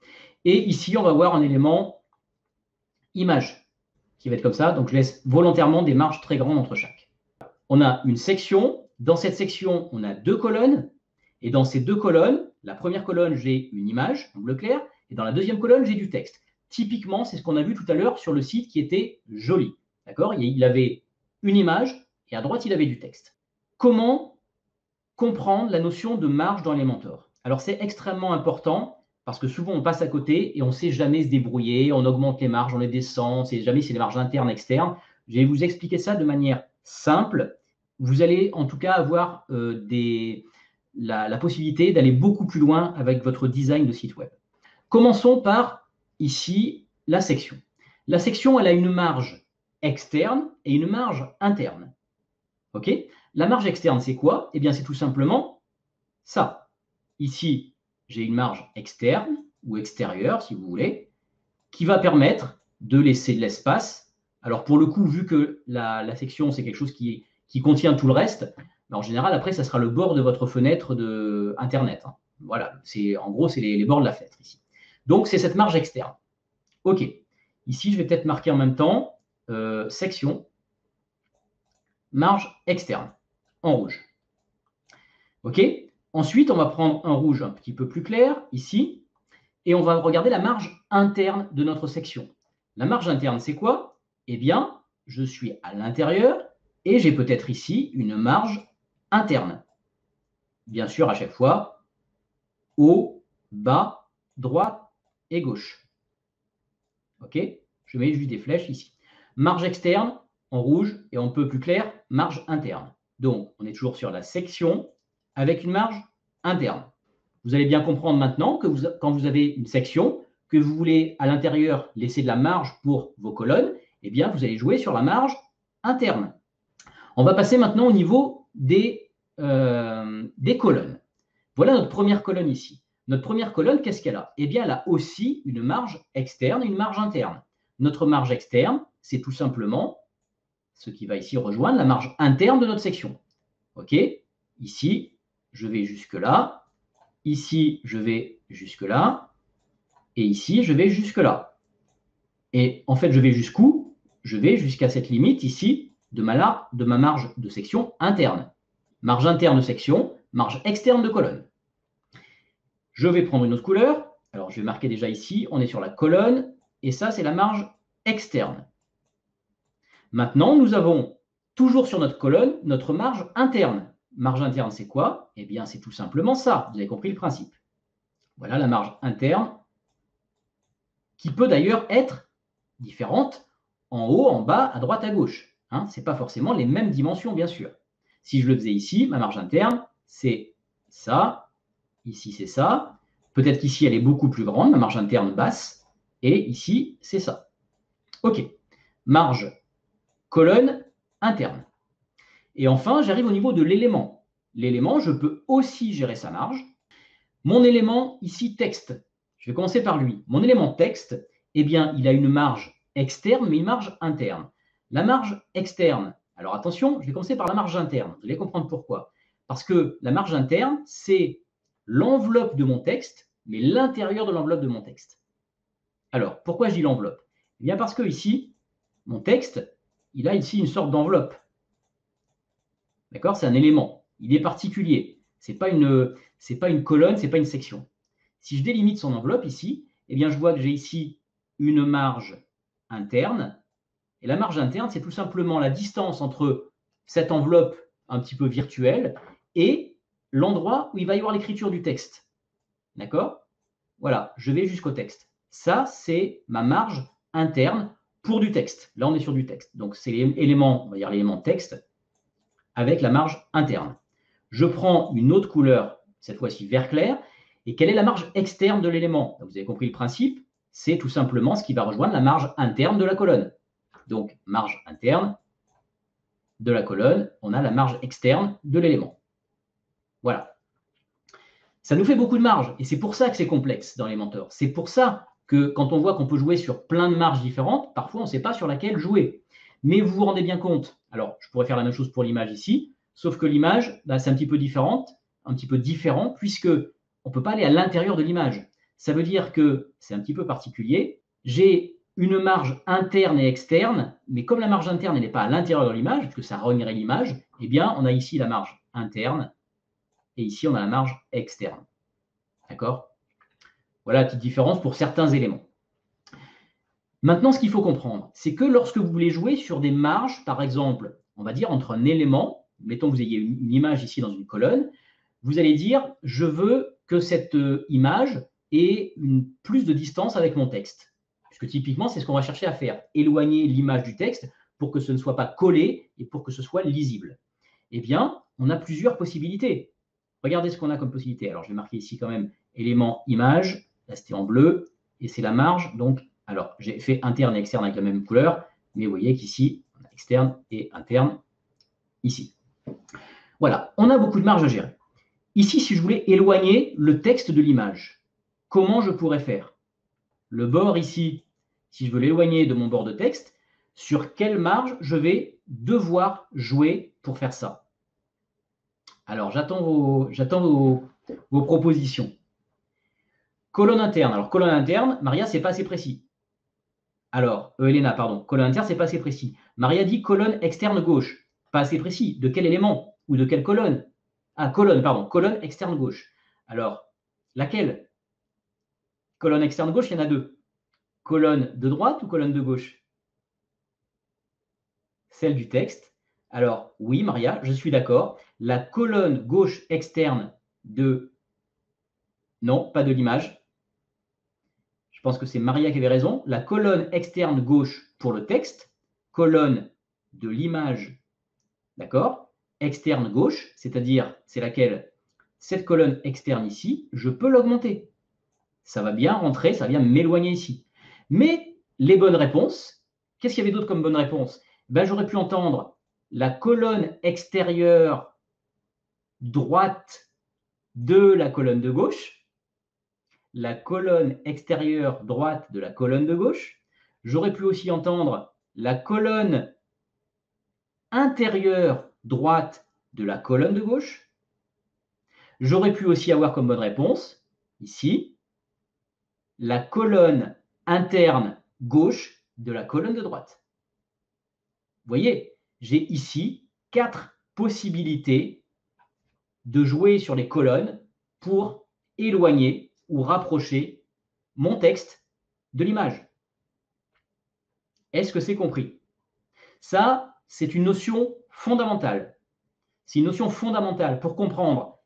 Et ici, on va voir un élément image, qui va être comme ça. Donc, je laisse volontairement des marges très grandes entre chaque. On a une section. Dans cette section, on a deux colonnes. Et dans ces deux colonnes, la première colonne, j'ai une image en bleu clair. Et dans la deuxième colonne, j'ai du texte. Typiquement, c'est ce qu'on a vu tout à l'heure sur le site qui était joli. D'accord? Il avait une image et à droite, il avait du texte. Comment comprendre la notion de marge dans Elementor? Alors, c'est extrêmement important parce que souvent, on passe à côté et on ne sait jamais se débrouiller. On augmente les marges, on les descend, on ne sait jamais si c'est les marges internes, externes. Je vais vous expliquer ça de manière simple. Vous allez en tout cas avoir la possibilité d'aller beaucoup plus loin avec votre design de site web. Commençons par, ici, la section. La section, elle a une marge externe et une marge interne. OK? La marge externe, c'est quoi? Eh bien, c'est tout simplement ça. Ici, j'ai une marge externe ou extérieure, si vous voulez, qui va permettre de laisser de l'espace. Alors, pour le coup, vu que la section, c'est quelque chose qui contient tout le reste, en général, après, ça sera le bord de votre fenêtre Internet. Voilà, en gros, c'est les bords de la fenêtre ici. Donc, c'est cette marge externe. OK. Ici, je vais peut-être marquer en même temps section, marge externe, en rouge. OK. Ensuite, on va prendre un rouge un petit peu plus clair, ici, et on va regarder la marge interne de notre section. La marge interne, c'est quoi? Eh bien, je suis à l'intérieur et j'ai peut-être ici une marge interne. Bien sûr, à chaque fois, haut, bas, droite et gauche. OK? Je mets juste des flèches ici. Marge externe en rouge et un peu plus clair, marge interne. Donc, on est toujours sur la section avec une marge interne. Vous allez bien comprendre maintenant que quand vous avez une section, que vous voulez à l'intérieur laisser de la marge pour vos colonnes, eh bien, vous allez jouer sur la marge interne. On va passer maintenant au niveau des colonnes. Voilà notre première colonne ici. Notre première colonne, qu'est-ce qu'elle a? Eh bien, elle a aussi une marge externe et une marge interne. Notre marge externe, c'est tout simplement ce qui va ici rejoindre la marge interne de notre section. OK? Ici, je vais jusque-là. Ici, je vais jusque-là. Et ici, je vais jusque-là. Et en fait, je vais jusqu'où? Je vais jusqu'à cette limite ici de ma marge de section interne. Marge interne de section, marge externe de colonne. Je vais prendre une autre couleur. Alors, je vais marquer déjà ici, on est sur la colonne. Et ça, c'est la marge externe. Maintenant, nous avons toujours sur notre colonne notre marge interne. Marge interne, c'est quoi? Eh bien, c'est tout simplement ça. Vous avez compris le principe. Voilà la marge interne, qui peut d'ailleurs être différente en haut, en bas, à droite, à gauche. Ce n'est pas forcément les mêmes dimensions, bien sûr. Si je le faisais ici, ma marge interne, c'est ça. Ici, c'est ça. Peut-être qu'ici, elle est beaucoup plus grande, ma marge interne basse. Et ici, c'est ça. OK. Marge, colonne, interne. Et enfin, j'arrive au niveau de l'élément. L'élément, je peux aussi gérer sa marge. Mon élément ici, texte. Je vais commencer par lui. Mon élément texte, eh bien, il a une marge externe, mais une marge interne. La marge externe, alors attention, je vais commencer par la marge interne. Vous allez comprendre pourquoi. Parce que la marge interne, c'est l'enveloppe de mon texte, mais l'intérieur de l'enveloppe de mon texte. Alors, pourquoi je dis l'enveloppe? Eh bien, parce que ici, mon texte, il a ici une sorte d'enveloppe. D'accord? C'est un élément. Il est particulier. Ce n'est pas une colonne, ce n'est pas une section. Si je délimite son enveloppe ici, eh bien, je vois que j'ai ici une marge interne. Et la marge interne, c'est tout simplement la distance entre cette enveloppe un petit peu virtuelle et l'endroit où il va y avoir l'écriture du texte. D'accord? Voilà, je vais jusqu'au texte. Ça, c'est ma marge interne pour du texte. Là, on est sur du texte. Donc, c'est l'élément, on va dire l'élément texte avec la marge interne. Je prends une autre couleur, cette fois-ci vert clair, et quelle est la marge externe de l'élément? Vous avez compris le principe, c'est tout simplement ce qui va rejoindre la marge interne de la colonne. Donc, marge interne de la colonne, on a la marge externe de l'élément. Voilà. Ça nous fait beaucoup de marge, et c'est pour ça que c'est complexe dans Elementor. C'est pour ça que quand on voit qu'on peut jouer sur plein de marges différentes, parfois on ne sait pas sur laquelle jouer. Mais vous vous rendez bien compte, alors je pourrais faire la même chose pour l'image ici, sauf que l'image, c'est un petit peu différent, puisque on ne peut pas aller à l'intérieur de l'image. Ça veut dire que c'est un petit peu particulier. J'ai une marge interne et externe, mais comme la marge interne n'est pas à l'intérieur de l'image, puisque ça renierait l'image, eh bien, on a ici la marge interne, et ici, on a la marge externe. D'accord? Voilà la petite différence pour certains éléments. Maintenant, ce qu'il faut comprendre, c'est que lorsque vous voulez jouer sur des marges, par exemple, on va dire entre un élément, mettons que vous ayez une image ici dans une colonne, vous allez dire, je veux que cette image ait plus de distance avec mon texte. Puisque typiquement, c'est ce qu'on va chercher à faire, éloigner l'image du texte pour que ce ne soit pas collé et pour que ce soit lisible. Eh bien, on a plusieurs possibilités. Regardez ce qu'on a comme possibilité. Alors, je vais marquer ici quand même élément image. Là, c'était en bleu. Et c'est la marge. Donc, alors, j'ai fait interne et externe avec la même couleur. Mais vous voyez qu'ici, on a externe et interne ici. Voilà, on a beaucoup de marge à gérer. Ici, si je voulais éloigner le texte de l'image, comment je pourrais faire? Le bord ici, si je veux l'éloigner de mon bord de texte, sur quelle marge je vais devoir jouer pour faire ça? Alors, j'attends vos propositions. Colonne interne. Alors, colonne interne, Maria, c'est pas assez précis. Alors, Elena, pardon. Colonne interne, c'est pas assez précis. Maria dit colonne externe gauche. Pas assez précis. De quel élément? Ou de quelle colonne? Ah, colonne, pardon. Colonne externe gauche. Alors, laquelle? Colonne externe gauche, il y en a deux. Colonne de droite ou colonne de gauche? Celle du texte. Alors, oui, Maria, je suis d'accord. La colonne gauche externe de... Non, pas de l'image. Je pense que c'est Maria qui avait raison. La colonne externe gauche pour le texte, colonne de l'image, d'accord? Externe gauche, c'est-à-dire, c'est laquelle? Cette colonne externe ici, je peux l'augmenter. Ça va bien rentrer, ça va bien m'éloigner ici. Mais les bonnes réponses, qu'est-ce qu'il y avait d'autre comme bonne réponse? J'aurais pu entendre la colonne extérieure droite de la colonne de gauche, la colonne extérieure droite de la colonne de gauche. J'aurais pu aussi entendre la colonne intérieure droite de la colonne de gauche. J'aurais pu aussi avoir comme bonne réponse, ici, la colonne interne gauche de la colonne de droite. Vous voyez, j'ai ici 4 possibilités de jouer sur les colonnes pour éloigner ou rapprocher mon texte de l'image. Est-ce que c'est compris? Ça, c'est une notion fondamentale. C'est une notion fondamentale pour comprendre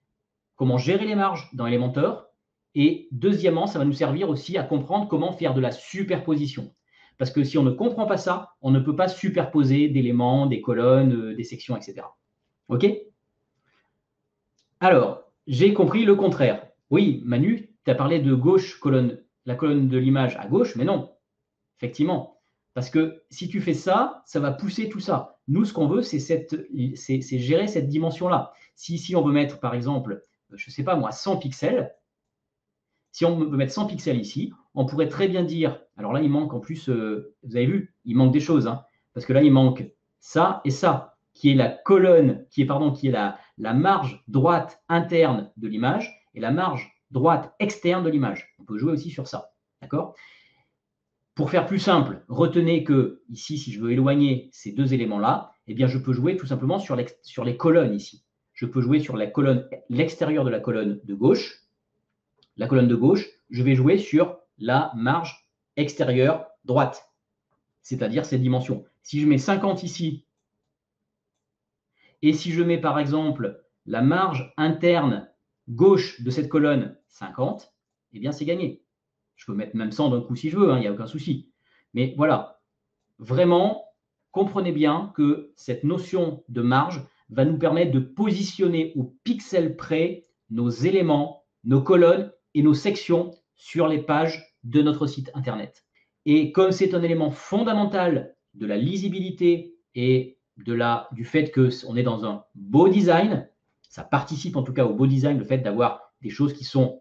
comment gérer les marges dans Elementor. Et deuxièmement, ça va nous servir aussi à comprendre comment faire de la superposition. Parce que si on ne comprend pas ça, on ne peut pas superposer d'éléments, des colonnes, des sections, etc. OK? Alors, j'ai compris le contraire. Oui, Manu, tu as parlé de gauche, la colonne de l'image à gauche, mais non, effectivement. Parce que si tu fais ça, ça va pousser tout ça. Nous, ce qu'on veut, c'est gérer cette dimension-là. Si ici, on veut mettre, par exemple, je ne sais pas moi, 100 pixels, Si on veut mettre 100 pixels ici, on pourrait très bien dire, alors là, il manque en plus, vous avez vu, il manque des choses, hein, parce que là, il manque ça et ça, qui est la colonne, qui est la marge droite interne de l'image et la marge droite externe de l'image. On peut jouer aussi sur ça, d'accord? Pour faire plus simple, retenez que ici, si je veux éloigner ces deux éléments-là, eh bien, je peux jouer tout simplement sur les colonnes ici. Je peux jouer sur la colonne, l'extérieur de la colonne de gauche. La colonne de gauche, je vais jouer sur la marge extérieure droite, c'est-à-dire cette dimension. Si je mets 50 ici, et si je mets par exemple la marge interne gauche de cette colonne 50, eh bien c'est gagné. Je peux mettre même 100 d'un coup si je veux, il n'y a aucun souci. Mais voilà, vraiment, comprenez bien que cette notion de marge va nous permettre de positionner au pixel près nos éléments, nos colonnes et nos sections sur les pages de notre site Internet. Et comme c'est un élément fondamental de la lisibilité et du fait qu'on est dans un beau design, ça participe en tout cas au beau design, le fait d'avoir des choses qui sont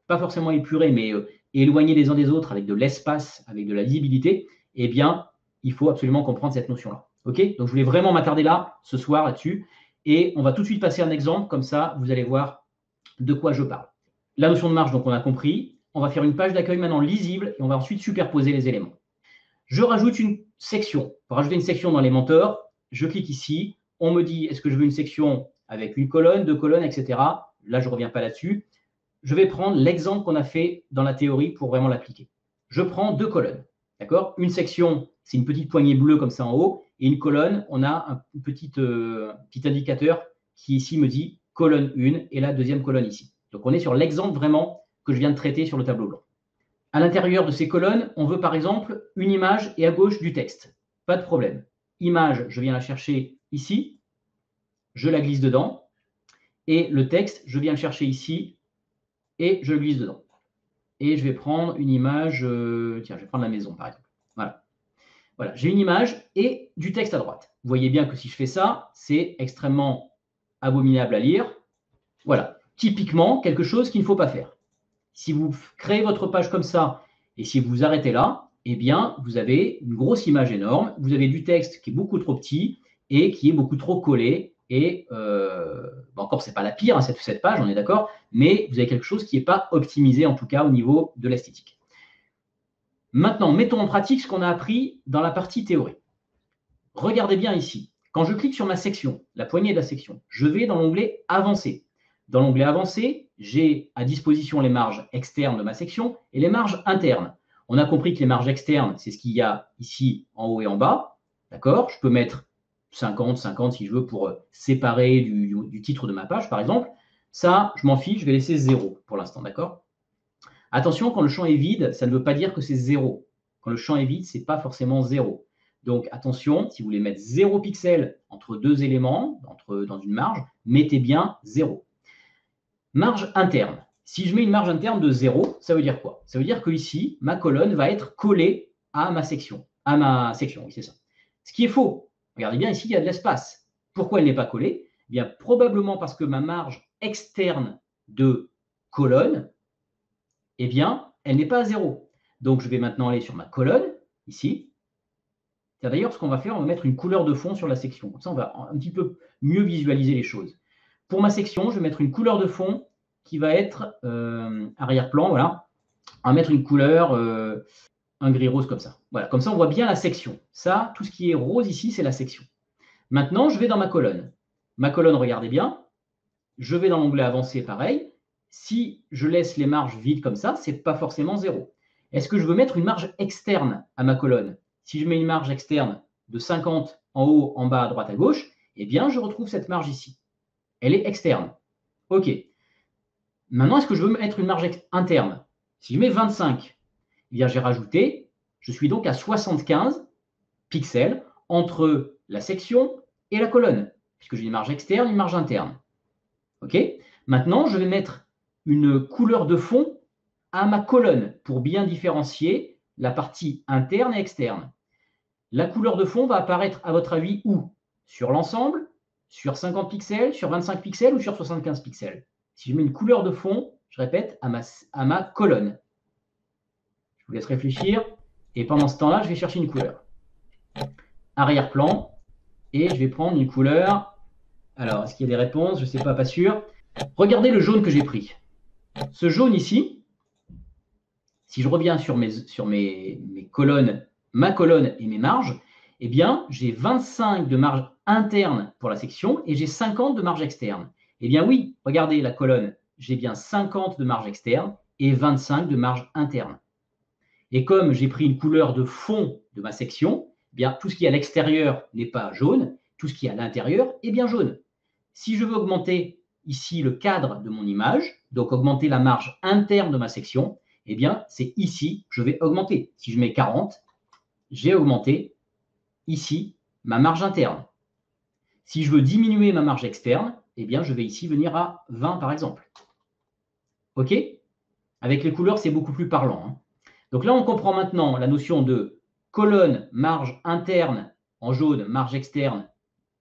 pas forcément épurées, mais éloignées les uns des autres avec de l'espace, avec de la lisibilité, eh bien, il faut absolument comprendre cette notion-là. OK? Donc, je voulais vraiment m'attarder là, ce soir, là-dessus. Et on va tout de suite passer à un exemple, comme ça, vous allez voir de quoi je parle. La notion de marge, donc, on a compris. On va faire une page d'accueil maintenant lisible et on va ensuite superposer les éléments. Je rajoute une section. Pour rajouter une section dans les mentors, je clique ici. On me dit, est-ce que je veux une section avec une colonne, deux colonnes, etc. Là, je ne reviens pas là-dessus. Je vais prendre l'exemple qu'on a fait dans la théorie pour vraiment l'appliquer. Je prends deux colonnes. D'accord? Une section, c'est une petite poignée bleue comme ça en haut. Et une colonne, on a un petit indicateur qui ici me dit colonne 1 et la deuxième colonne ici. Donc, on est sur l'exemple vraiment que je viens de traiter sur le tableau blanc. À l'intérieur de ces colonnes, on veut par exemple une image et à gauche du texte. Pas de problème. Image, je viens la chercher ici. Je la glisse dedans. Et le texte, je viens le chercher ici et je le glisse dedans. Et je vais prendre une image, tiens, je vais prendre la maison par exemple. Voilà. Voilà, j'ai une image et du texte à droite. Vous voyez bien que si je fais ça, c'est extrêmement abominable à lire. Voilà, typiquement quelque chose qu'il ne faut pas faire. Si vous créez votre page comme ça et si vous vous arrêtez là, eh bien, vous avez une grosse image énorme, vous avez du texte qui est beaucoup trop petit et qui est beaucoup trop collé. Et encore, ce n'est pas la pire, hein, cette page, on est d'accord, mais vous avez quelque chose qui n'est pas optimisé, en tout cas, au niveau de l'esthétique. Maintenant, mettons en pratique ce qu'on a appris dans la partie théorie. Regardez bien ici. Quand je clique sur ma section, la poignée de la section, je vais dans l'onglet « Avancé ». Dans l'onglet « Avancé », j'ai à disposition les marges externes de ma section et les marges internes. On a compris que les marges externes, c'est ce qu'il y a ici en haut et en bas. D'accord? Je peux mettre 50, 50 si je veux pour séparer du titre de ma page, par exemple. Ça, je m'en fiche, je vais laisser 0 pour l'instant, d'accord? Attention, quand le champ est vide, ça ne veut pas dire que c'est 0. Quand le champ est vide, ce n'est pas forcément 0. Donc, attention, si vous voulez mettre 0 pixels entre deux éléments, dans une marge, mettez bien 0. Marge interne. Si je mets une marge interne de 0, ça veut dire quoi? Ça veut dire que ici, ma colonne va être collée à ma section. Oui, c'est ça. Ce qui est faux. Regardez bien, ici, il y a de l'espace. Pourquoi elle n'est pas collée? Eh bien, probablement parce que ma marge externe de colonne, eh bien, elle n'est pas à 0. Donc, je vais maintenant aller sur ma colonne, ici. D'ailleurs, ce qu'on va faire, on va mettre une couleur de fond sur la section. Comme ça, on va un petit peu mieux visualiser les choses. Pour ma section, je vais mettre une couleur de fond qui va être arrière-plan. Voilà. On va mettre une couleur, un gris rose comme ça. Voilà. Comme ça, on voit bien la section. Ça, tout ce qui est rose ici, c'est la section. Maintenant, je vais dans ma colonne. Ma colonne, regardez bien. Je vais dans l'onglet avancé, pareil. Si je laisse les marges vides comme ça, ce n'est pas forcément 0. Est-ce que je veux mettre une marge externe à ma colonne? Si je mets une marge externe de 50 en haut, en bas, à droite, à gauche, eh bien, je retrouve cette marge ici. Elle est externe. OK. Maintenant, est-ce que je veux mettre une marge interne? Si je mets 25, eh bien, j'ai rajouté, je suis donc à 75 pixels entre la section et la colonne, puisque j'ai une marge externe, une marge interne. OK. Maintenant, je vais mettre une couleur de fond à ma colonne pour bien différencier la partie interne et externe. La couleur de fond va apparaître, à votre avis, où? Sur l'ensemble, sur 50 pixels, sur 25 pixels ou sur 75 pixels? Si je mets une couleur de fond, je répète, à ma colonne. Je vous laisse réfléchir. Et pendant ce temps-là, je vais chercher une couleur. Arrière-plan. Et je vais prendre une couleur. Alors, est-ce qu'il y a des réponses? Je ne sais pas, pas sûr. Regardez le jaune que j'ai pris. Ce jaune ici, si je reviens sur mes colonnes, ma colonne et mes marges, eh bien, j'ai 25 de marge interne pour la section et j'ai 50 de marge externe. Eh bien oui, regardez la colonne, j'ai bien 50 de marge externe et 25 de marge interne. Et comme j'ai pris une couleur de fond de ma section, eh bien, tout ce qui est à l'extérieur n'est pas jaune, tout ce qui est à l'intérieur est bien jaune. Si je veux augmenter ici le cadre de mon image, donc augmenter la marge interne de ma section, eh bien, c'est ici que je vais augmenter. Si je mets 40, j'ai augmenté ici ma marge interne. Si je veux diminuer ma marge externe, eh bien, je vais ici venir à 20 par exemple. OK? Avec les couleurs, c'est beaucoup plus parlant, hein. Donc là, on comprend maintenant la notion de colonne, marge interne en jaune, marge externe,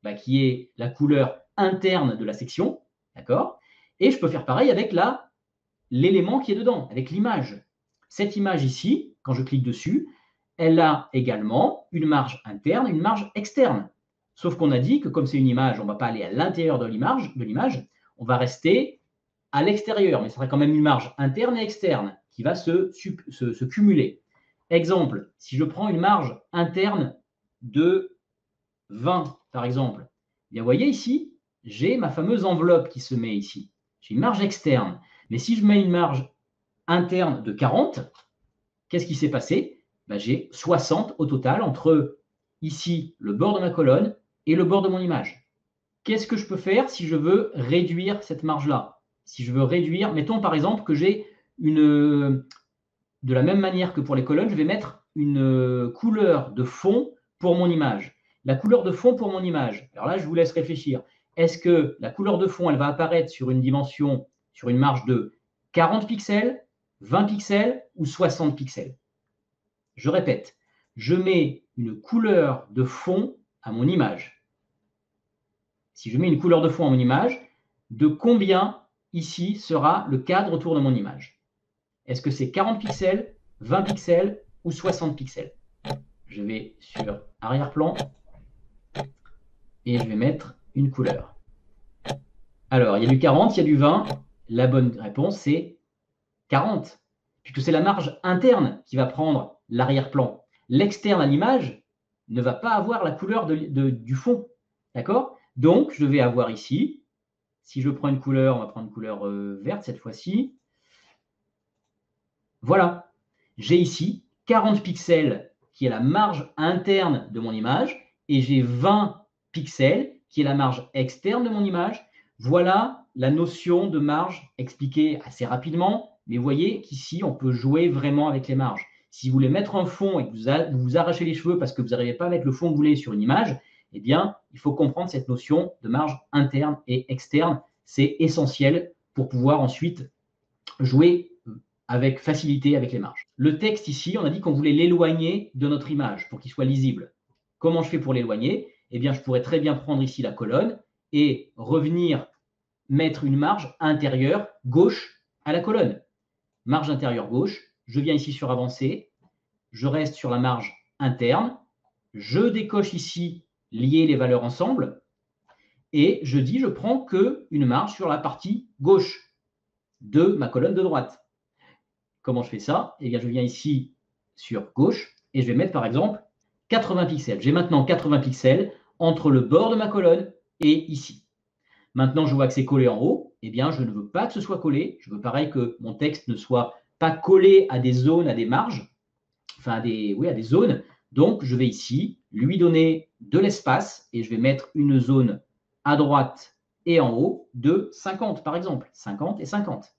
bah, qui est la couleur interne de la section. D'accord? Et je peux faire pareil avec l'élément qui est dedans, avec l'image. Cette image ici, quand je clique dessus, elle a également une marge interne et une marge externe. Sauf qu'on a dit que comme c'est une image, on ne va pas aller à l'intérieur de l'image, on va rester à l'extérieur, mais ça sera quand même une marge interne et externe qui va se cumuler. Exemple, si je prends une marge interne de 20, par exemple, eh bien, vous voyez ici, j'ai ma fameuse enveloppe qui se met ici. J'ai une marge externe. Mais si je mets une marge interne de 40, qu'est-ce qui s'est passé? Ben, j'ai 60 au total entre ici le bord de ma colonne et le bord de mon image. Qu'est-ce que je peux faire si je veux réduire cette marge-là? Si je veux réduire, mettons par exemple que j'ai de la même manière que pour les colonnes, je vais mettre une couleur de fond pour mon image. La couleur de fond pour mon image. Alors là, je vous laisse réfléchir. Est-ce que la couleur de fond, elle va apparaître sur une dimension, sur une marge de 40 pixels, 20 pixels ou 60 pixels? Je répète, je mets une couleur de fond à mon image. Si je mets une couleur de fond à mon image, de combien ici sera le cadre autour de mon image? Est-ce que c'est 40 pixels, 20 pixels ou 60 pixels? Je vais sur arrière-plan et je vais mettre une couleur. Alors, il y a du 40, il y a du 20. La bonne réponse, c'est 40, puisque c'est la marge interne qui va prendre l'arrière-plan. L'externe à l'image ne va pas avoir la couleur du fond. D'accord? Donc, je vais avoir ici, si je prends une couleur, on va prendre une couleur verte cette fois-ci. Voilà. J'ai ici 40 pixels qui est la marge interne de mon image et j'ai 20 pixels qui est la marge externe de mon image. Voilà la notion de marge expliquée assez rapidement, mais vous voyez qu'ici, on peut jouer vraiment avec les marges. Si vous voulez mettre un fond et que vous vous arrachez les cheveux parce que vous n'arrivez pas à mettre le fond que vous voulez sur une image, eh bien, il faut comprendre cette notion de marge interne et externe. C'est essentiel pour pouvoir ensuite jouer avec facilité avec les marges. Le texte ici, on a dit qu'on voulait l'éloigner de notre image pour qu'il soit lisible. Comment je fais pour l'éloigner? Eh bien, je pourrais très bien prendre ici la colonne et revenir mettre une marge intérieure gauche à la colonne. Marge intérieure gauche, je viens ici sur avancer, je reste sur la marge interne, je décoche ici lier les valeurs ensemble et je dis je prends qu'une marge sur la partie gauche de ma colonne de droite. Comment je fais ça? Eh bien, je viens ici sur gauche et je vais mettre par exemple 80 pixels. J'ai maintenant 80 pixels entre le bord de ma colonne et ici. Maintenant, je vois que c'est collé en haut. Eh bien, je ne veux pas que ce soit collé. Je veux pareil que mon texte ne soit pas collé à des zones, à des marges, enfin à des zones. Donc, je vais ici lui donner de l'espace et je vais mettre une zone à droite et en haut de 50 par exemple. 50 et 50.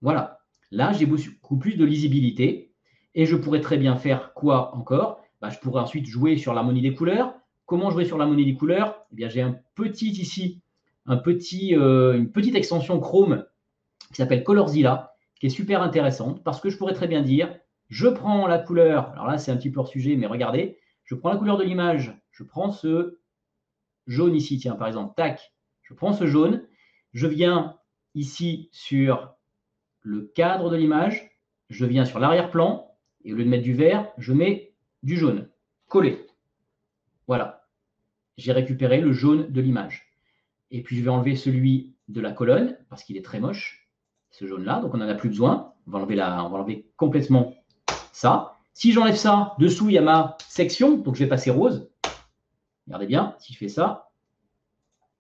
Voilà. Là, j'ai beaucoup plus de lisibilité et je pourrais très bien faire quoi encore? Je pourrais ensuite jouer sur l'harmonie des couleurs. Comment jouer sur l'harmonie des couleurs? Eh bien, j'ai une petite extension Chrome qui s'appelle ColorZilla, qui est super intéressante parce que je pourrais très bien dire, je prends la couleur, alors là, c'est un petit peu hors sujet, mais regardez, je prends la couleur de l'image, je prends ce jaune ici, tiens, par exemple, tac, je prends ce jaune, je viens ici sur le cadre de l'image, je viens sur l'arrière-plan, et au lieu de mettre du vert, je mets du jaune. Collé. Voilà. J'ai récupéré le jaune de l'image. Et puis, je vais enlever celui de la colonne, parce qu'il est très moche, ce jaune-là. Donc, on n'en a plus besoin. On va enlever complètement ça. Si j'enlève ça, dessous, il y a ma section. Donc, je vais passer rose. Regardez bien, si je fais ça,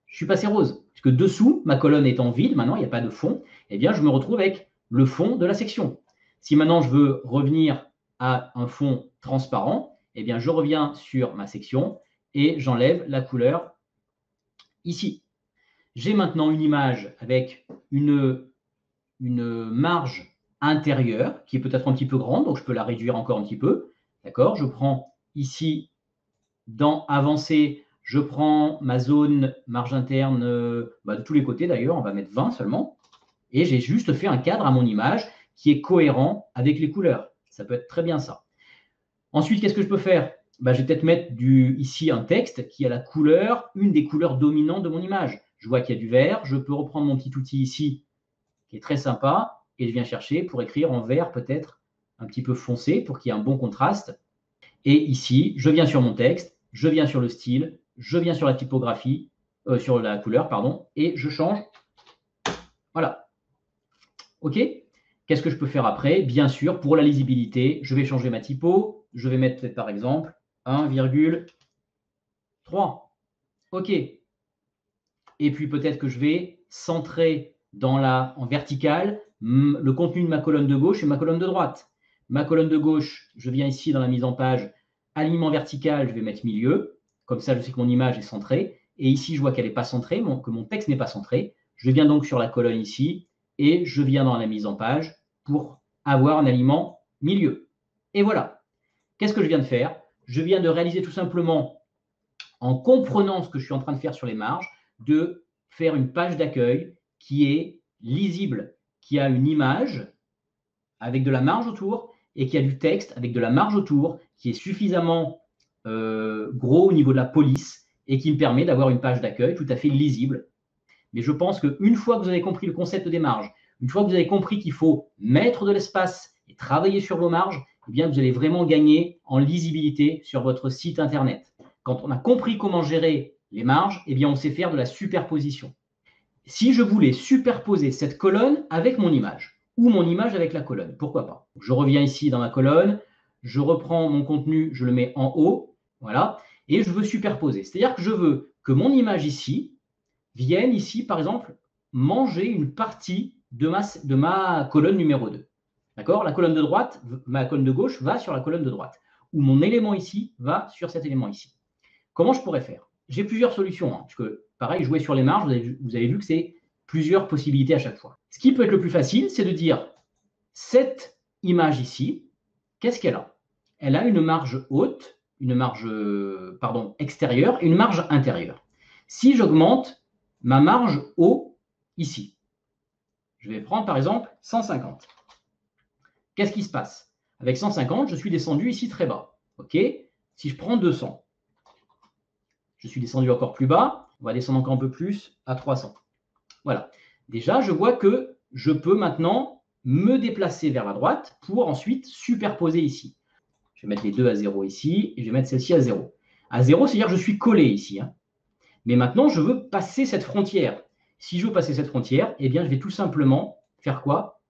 je suis passé rose. Puisque dessous, ma colonne étant vide, maintenant, il n'y a pas de fond. Eh bien, je me retrouve avec le fond de la section. Si maintenant, je veux revenir à un fond transparent, eh bien, je reviens sur ma section et j'enlève la couleur ici. J'ai maintenant une image avec une marge intérieure qui est peut-être un petit peu grande, donc je peux la réduire encore un petit peu. D'accord? Je prends ici, dans Avancer, je prends ma zone marge interne de tous les côtés d'ailleurs, on va mettre 20 seulement. Et j'ai juste fait un cadre à mon image qui est cohérent avec les couleurs. Ça peut être très bien ça. Ensuite, qu'est-ce que je peux faire? Je vais peut-être mettre ici un texte qui a la couleur, une des couleurs dominantes de mon image. Je vois qu'il y a du vert, je peux reprendre mon petit outil ici, qui est très sympa, et je viens chercher pour écrire en vert peut-être un petit peu foncé, pour qu'il y ait un bon contraste. Et ici, je viens sur mon texte, je viens sur le style, je viens sur la typographie, sur la couleur, pardon, et je change. Voilà. OK? Qu'est-ce que je peux faire après? Bien sûr, pour la lisibilité, je vais changer ma typo. Je vais mettre peut-être par exemple 1,3. OK. Et puis peut-être que je vais centrer en vertical le contenu de ma colonne de gauche et ma colonne de droite. Ma colonne de gauche, je viens ici dans la mise en page, alignement vertical, je vais mettre milieu. Comme ça, je sais que mon image est centrée. Et ici, je vois qu'elle n'est pas centrée, que mon texte n'est pas centré. Je viens donc sur la colonne ici et je viens dans la mise en page pour avoir un alignement milieu. Et voilà. Qu'est-ce que je viens de faire? Je viens de réaliser tout simplement, en comprenant ce que je suis en train de faire sur les marges, de faire une page d'accueil qui est lisible, qui a une image avec de la marge autour et qui a du texte avec de la marge autour, qui est suffisamment gros au niveau de la police et qui me permet d'avoir une page d'accueil tout à fait lisible. Mais je pense qu'une fois que vous avez compris le concept des marges, une fois que vous avez compris qu'il faut mettre de l'espace et travailler sur vos marges, eh bien, vous allez vraiment gagner en lisibilité sur votre site Internet. Quand on a compris comment gérer les marges, eh bien, on sait faire de la superposition. Si je voulais superposer cette colonne avec mon image, ou mon image avec la colonne, pourquoi pas? Je reviens ici dans ma colonne, je reprends mon contenu, je le mets en haut, voilà, et je veux superposer. C'est-à-dire que je veux que mon image ici vienne ici, par exemple, manger une partie de ma colonne numéro 2. D'accord? La colonne de droite, ma colonne de gauche va sur la colonne de droite, ou mon élément ici va sur cet élément ici. Comment je pourrais faire? J'ai plusieurs solutions, parce que pareil, jouer sur les marges, vous avez vu que c'est plusieurs possibilités à chaque fois. Ce qui peut être le plus facile, c'est de dire, cette image ici, qu'est-ce qu'elle a? Elle a une marge haute, une marge extérieure et une marge intérieure. Si j'augmente ma marge haut ici, je vais prendre par exemple 150. Qu'est-ce qui se passe? Avec 150, je suis descendu ici très bas. OK? Si je prends 200, je suis descendu encore plus bas, on va descendre encore un peu plus à 300. Voilà. Déjà, je vois que je peux maintenant me déplacer vers la droite pour ensuite superposer ici. Je vais mettre les deux à 0 ici et je vais mettre celle-ci à 0. À 0, c'est-à-dire que je suis collé ici. Mais maintenant, je veux passer cette frontière. Si je veux passer cette frontière, eh bien, je vais tout simplement faire quoi?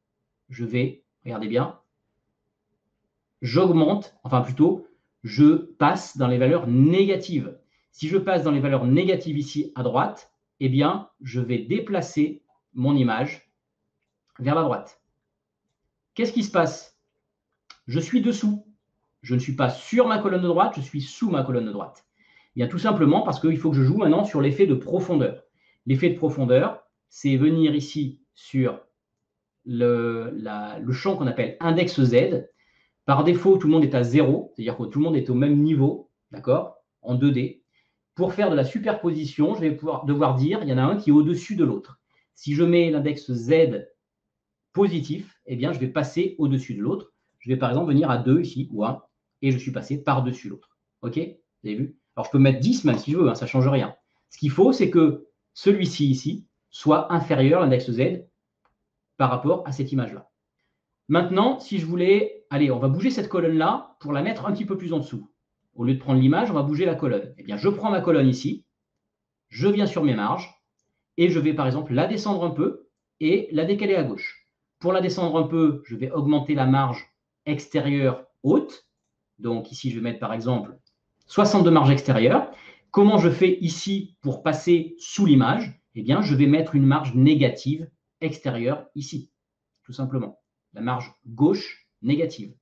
Je vais, regardez bien, j'augmente, enfin plutôt, je passe dans les valeurs négatives. Si je passe dans les valeurs négatives ici à droite, eh bien, je vais déplacer mon image vers la droite. Qu'est-ce qui se passe? Je suis dessous. Je ne suis pas sur ma colonne de droite, je suis sous ma colonne de droite. Eh bien, tout simplement parce qu'il faut que je joue maintenant sur l'effet de profondeur. L'effet de profondeur, c'est venir ici sur le champ qu'on appelle index Z. Par défaut, tout le monde est à 0, c'est-à-dire que tout le monde est au même niveau, d'accord, en 2D. Pour faire de la superposition, je vais devoir dire, il y en a un qui est au-dessus de l'autre. Si je mets l'index Z positif, eh bien, je vais passer au-dessus de l'autre. Je vais par exemple venir à 2 ici, ou 1, et je suis passé par-dessus l'autre. OK? Vous avez vu? Alors, je peux mettre 10 même si je veux, ça ne change rien. Ce qu'il faut, c'est que celui-ci ici soit inférieur à l'index Z par rapport à cette image-là. Maintenant, si je voulais, allez, on va bouger cette colonne-là pour la mettre un petit peu plus en dessous. Au lieu de prendre l'image, on va bouger la colonne. Eh bien, je prends ma colonne ici, je viens sur mes marges, et je vais par exemple la descendre un peu et la décaler à gauche. Pour la descendre un peu, je vais augmenter la marge extérieure haute. Donc ici, je vais mettre par exemple 62 marges extérieures. Comment je fais ici pour passer sous l'image? Eh bien, je vais mettre une marge négative extérieure ici, tout simplement. La marge gauche négative.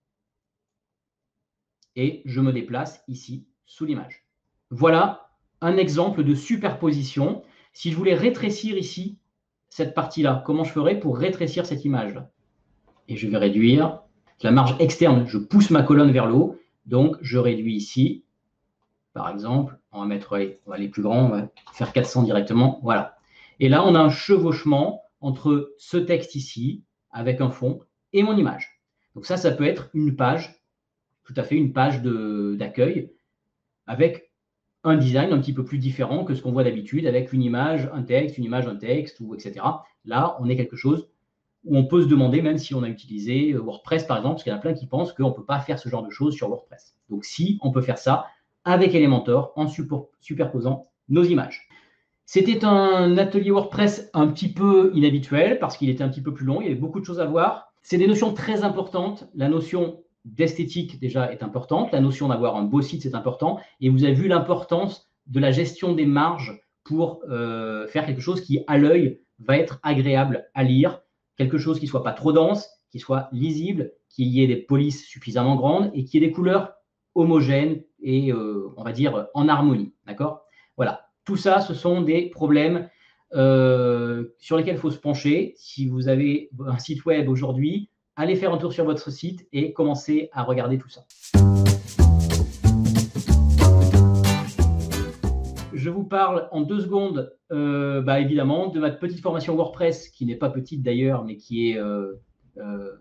Et je me déplace ici sous l'image. Voilà un exemple de superposition. Si je voulais rétrécir ici cette partie-là, comment je ferais pour rétrécir cette image-là? Et je vais réduire la marge externe. Je pousse ma colonne vers le haut. Donc, je réduis ici. Par exemple, on va mettre, allez, on va aller plus grand, on va faire 400 directement. Voilà. Et là, on a un chevauchement entre ce texte ici, avec un fond, et mon image. Donc ça peut être une page, tout à fait une page d'accueil, avec un design un petit peu plus différent que ce qu'on voit d'habitude, avec une image, un texte, ou etc. Là, on est quelque chose où on peut se demander, même si on a utilisé WordPress par exemple, parce qu'il y en a plein qui pensent qu'on ne peut pas faire ce genre de choses sur WordPress. Donc si, on peut faire ça avec Elementor en superposant nos images. C'était un atelier WordPress un petit peu inhabituel parce qu'il était un petit peu plus long, il y avait beaucoup de choses à voir. C'est des notions très importantes. La notion d'esthétique déjà est importante, la notion d'avoir un beau site c'est important, et vous avez vu l'importance de la gestion des marges pour faire quelque chose qui, à l'œil, va être agréable à lire, quelque chose qui ne soit pas trop dense, qui soit lisible, qui y ait des polices suffisamment grandes et qui ait des couleurs homogènes et, on va dire, en harmonie. D'accord? Voilà. Tout ça, ce sont des problèmes sur lesquels il faut se pencher. Si vous avez un site web aujourd'hui, allez faire un tour sur votre site et commencez à regarder tout ça. Je vous parle en 2 secondes, évidemment, de ma petite formation WordPress, qui n'est pas petite d'ailleurs, mais qui est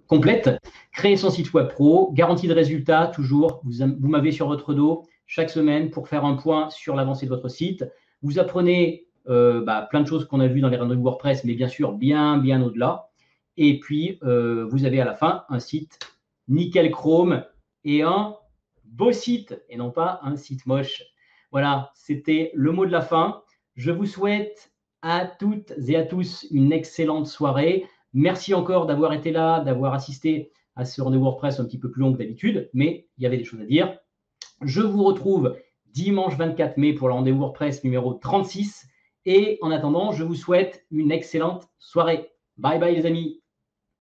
complète. Créer son site web pro, garantie de résultat, toujours. Vous m'avez sur votre dos chaque semaine pour faire un point sur l'avancée de votre site. Vous apprenez plein de choses qu'on a vues dans les rendez-vous WordPress, mais bien sûr, bien au-delà. Et puis, vous avez à la fin un site nickel chrome et un beau site, et non pas un site moche. Voilà, c'était le mot de la fin. Je vous souhaite à toutes et à tous une excellente soirée. Merci encore d'avoir été là, d'avoir assisté à ce rendez-vous WordPress un petit peu plus long que d'habitude, mais il y avait des choses à dire. Je vous retrouve dimanche 24 mai pour le rendez-vous WordPress numéro 36. Et en attendant, je vous souhaite une excellente soirée. Bye bye les amis.